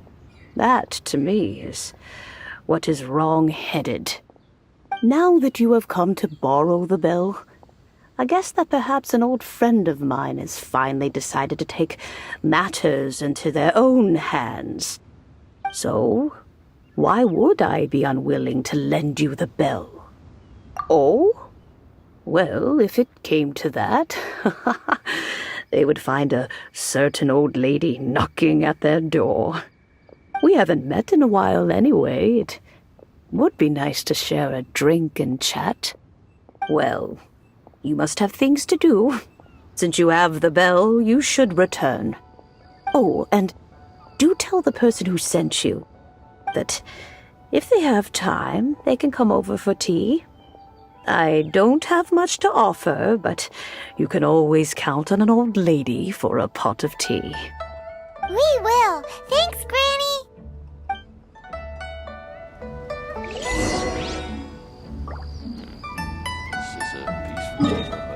That, to me, is what is wrong-headed. Now that you have come to borrow the bell, I guess that perhaps an old friend of mine has finally decided to take matters into their own hands. So, why would I be unwilling to lend you the bell? Oh? Well, if it came to that, they would find a certain old lady knocking at their door. We haven't met in a while anyway. It would be nice to share a drink and chat. Well, you must have things to do. Since you have the bell, you should return. Oh, and do tell the person who sent you that if they have time, they can come over for tea. I don't have much to offer, but you can always count on an old lady for a pot of tea. We will. Thanks, Granny. This is a peaceful neighborhood.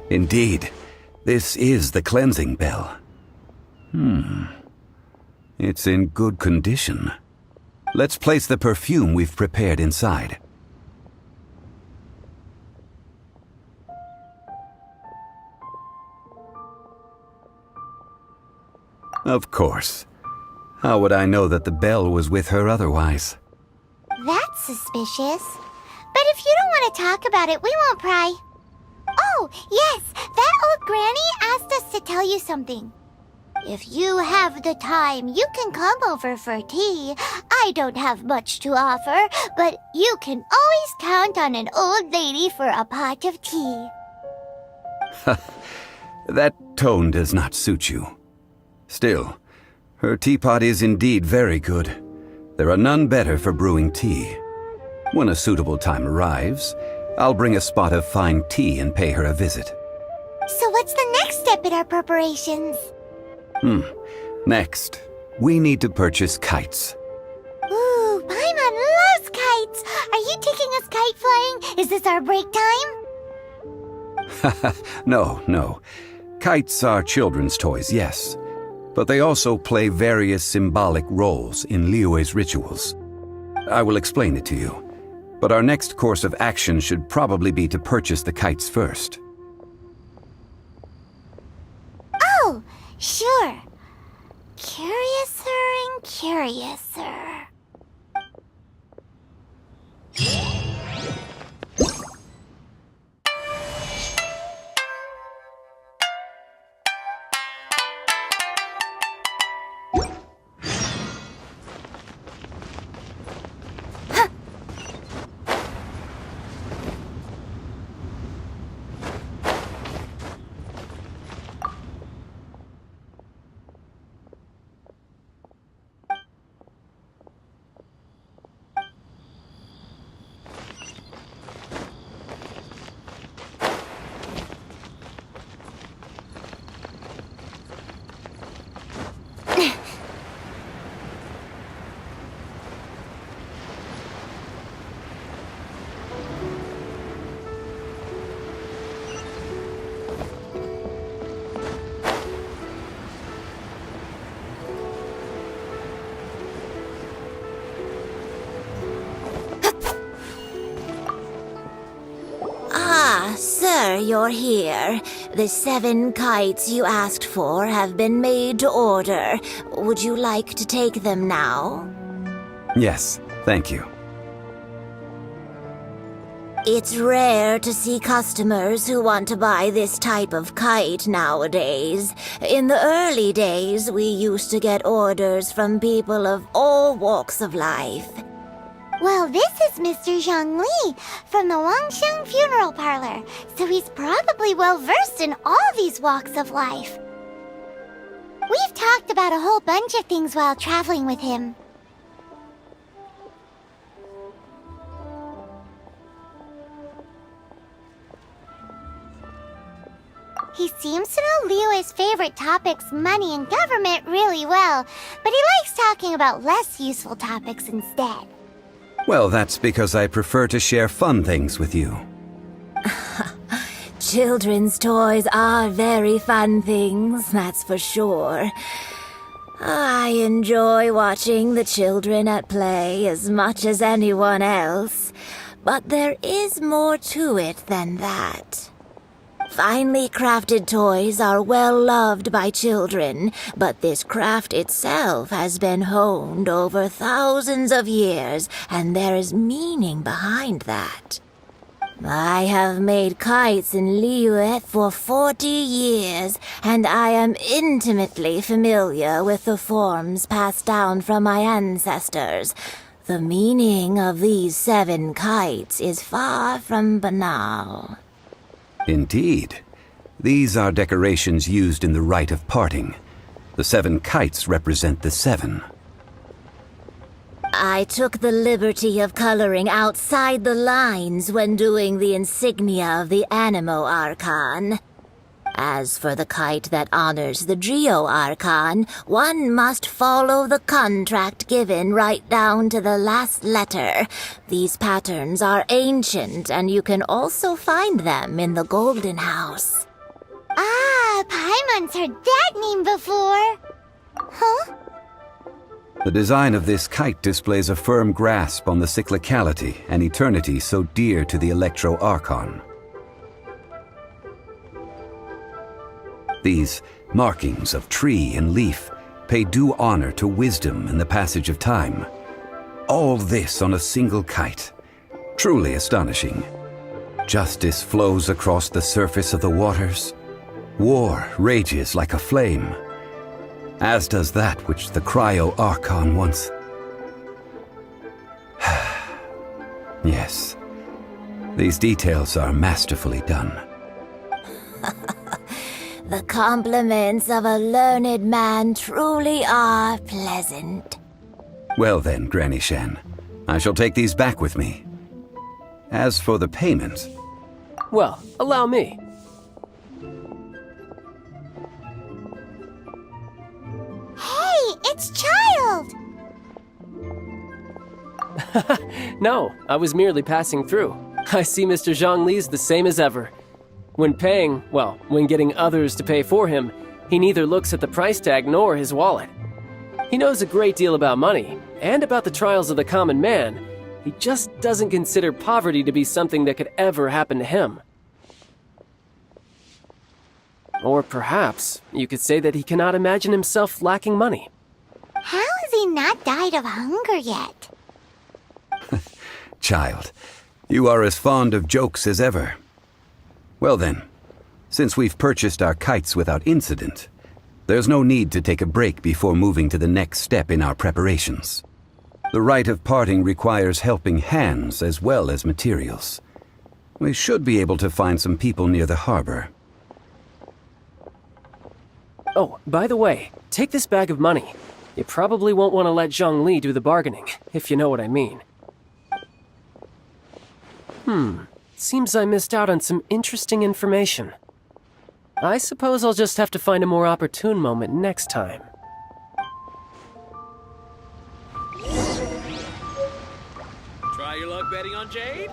Indeed, this is the cleansing bell. It's in good condition. Let's place the perfume we've prepared inside. Of course. How would I know that the bell was with her otherwise? That's suspicious. But if you don't want to talk about it, we won't pry. Oh, yes, that old granny asked us to tell you something. If you have the time, you can come over for tea. I don't have much to offer, but you can always count on an old lady for a pot of tea. That tone does not suit you. Still, her teapot is indeed very good. There are none better for brewing tea. When a suitable time arrives, I'll bring a spot of fine tea and pay her a visit. So what's the next step in our preparations? Next, we need to purchase kites. Ooh, Paimon loves kites! Are you taking us kite flying? Is this our break time? No. Kites are children's toys, yes. But they also play various symbolic roles in Liyue's rituals. I will explain it to you. But our next course of action should probably be to purchase the kites first. Oh, sure. Curiouser and curiouser. you're here. The 7 kites you asked for have been made to order. Would you like to take them now? Yes, thank you. It's rare to see customers who want to buy this type of kite nowadays. In the early days, we used to get orders from people of all walks of life. Well, this is Mr. Zhongli from the Wangsheng Funeral Parlor, so he's probably well-versed in all these walks of life. We've talked about a whole bunch of things while traveling with him. He seems to know Liyue's favorite topics, money and government, really well, but he likes talking about less useful topics instead. Well, that's because I prefer to share fun things with you. Children's toys are very fun things, that's for sure. I enjoy watching the children at play as much as anyone else, but there is more to it than that. Finely crafted toys are well loved by children, but this craft itself has been honed over thousands of years, and there is meaning behind that. I have made kites in Liyue for 40 years, and I am intimately familiar with the forms passed down from my ancestors. The meaning of these 7 kites is far from banal. Indeed. These are decorations used in the rite of parting. The 7 kites represent the 7. I took the liberty of coloring outside the lines when doing the insignia of the Animo Archon. As for the kite that honors the Geo Archon, one must follow the contract given right down to the last letter. These patterns are ancient, and you can also find them in the Golden House. Ah, Paimon's heard that name before. Huh? The design of this kite displays a firm grasp on the cyclicality and eternity so dear to the Electro Archon. These markings of tree and leaf pay due honor to wisdom and the passage of time. All this on a single kite. Truly astonishing. Justice flows across the surface of the waters. War rages like a flame. As does that which the Cryo Archon once... Yes. These details are masterfully done. The compliments of a learned man truly are pleasant. Well then, Granny Shen, I shall take these back with me. As for the payment... Well, allow me. Hey, it's Child! No, I was merely passing through. I see Mr. Zhongli's the same as ever. When paying, well, when getting others to pay for him, he neither looks at the price tag nor his wallet. He knows a great deal about money, and about the trials of the common man. He just doesn't consider poverty to be something that could ever happen to him. Or perhaps you could say that he cannot imagine himself lacking money. How has he not died of hunger yet? Child, you are as fond of jokes as ever. Well then, since we've purchased our kites without incident, there's no need to take a break before moving to the next step in our preparations. The rite of parting requires helping hands as well as materials. We should be able to find some people near the harbor. Oh, by the way, take this bag of money. You probably won't want to let Zhongli do the bargaining, if you know what I mean. Seems I missed out on some interesting information. I suppose I'll just have to find a more opportune moment next time. Try your luck betting on Jade?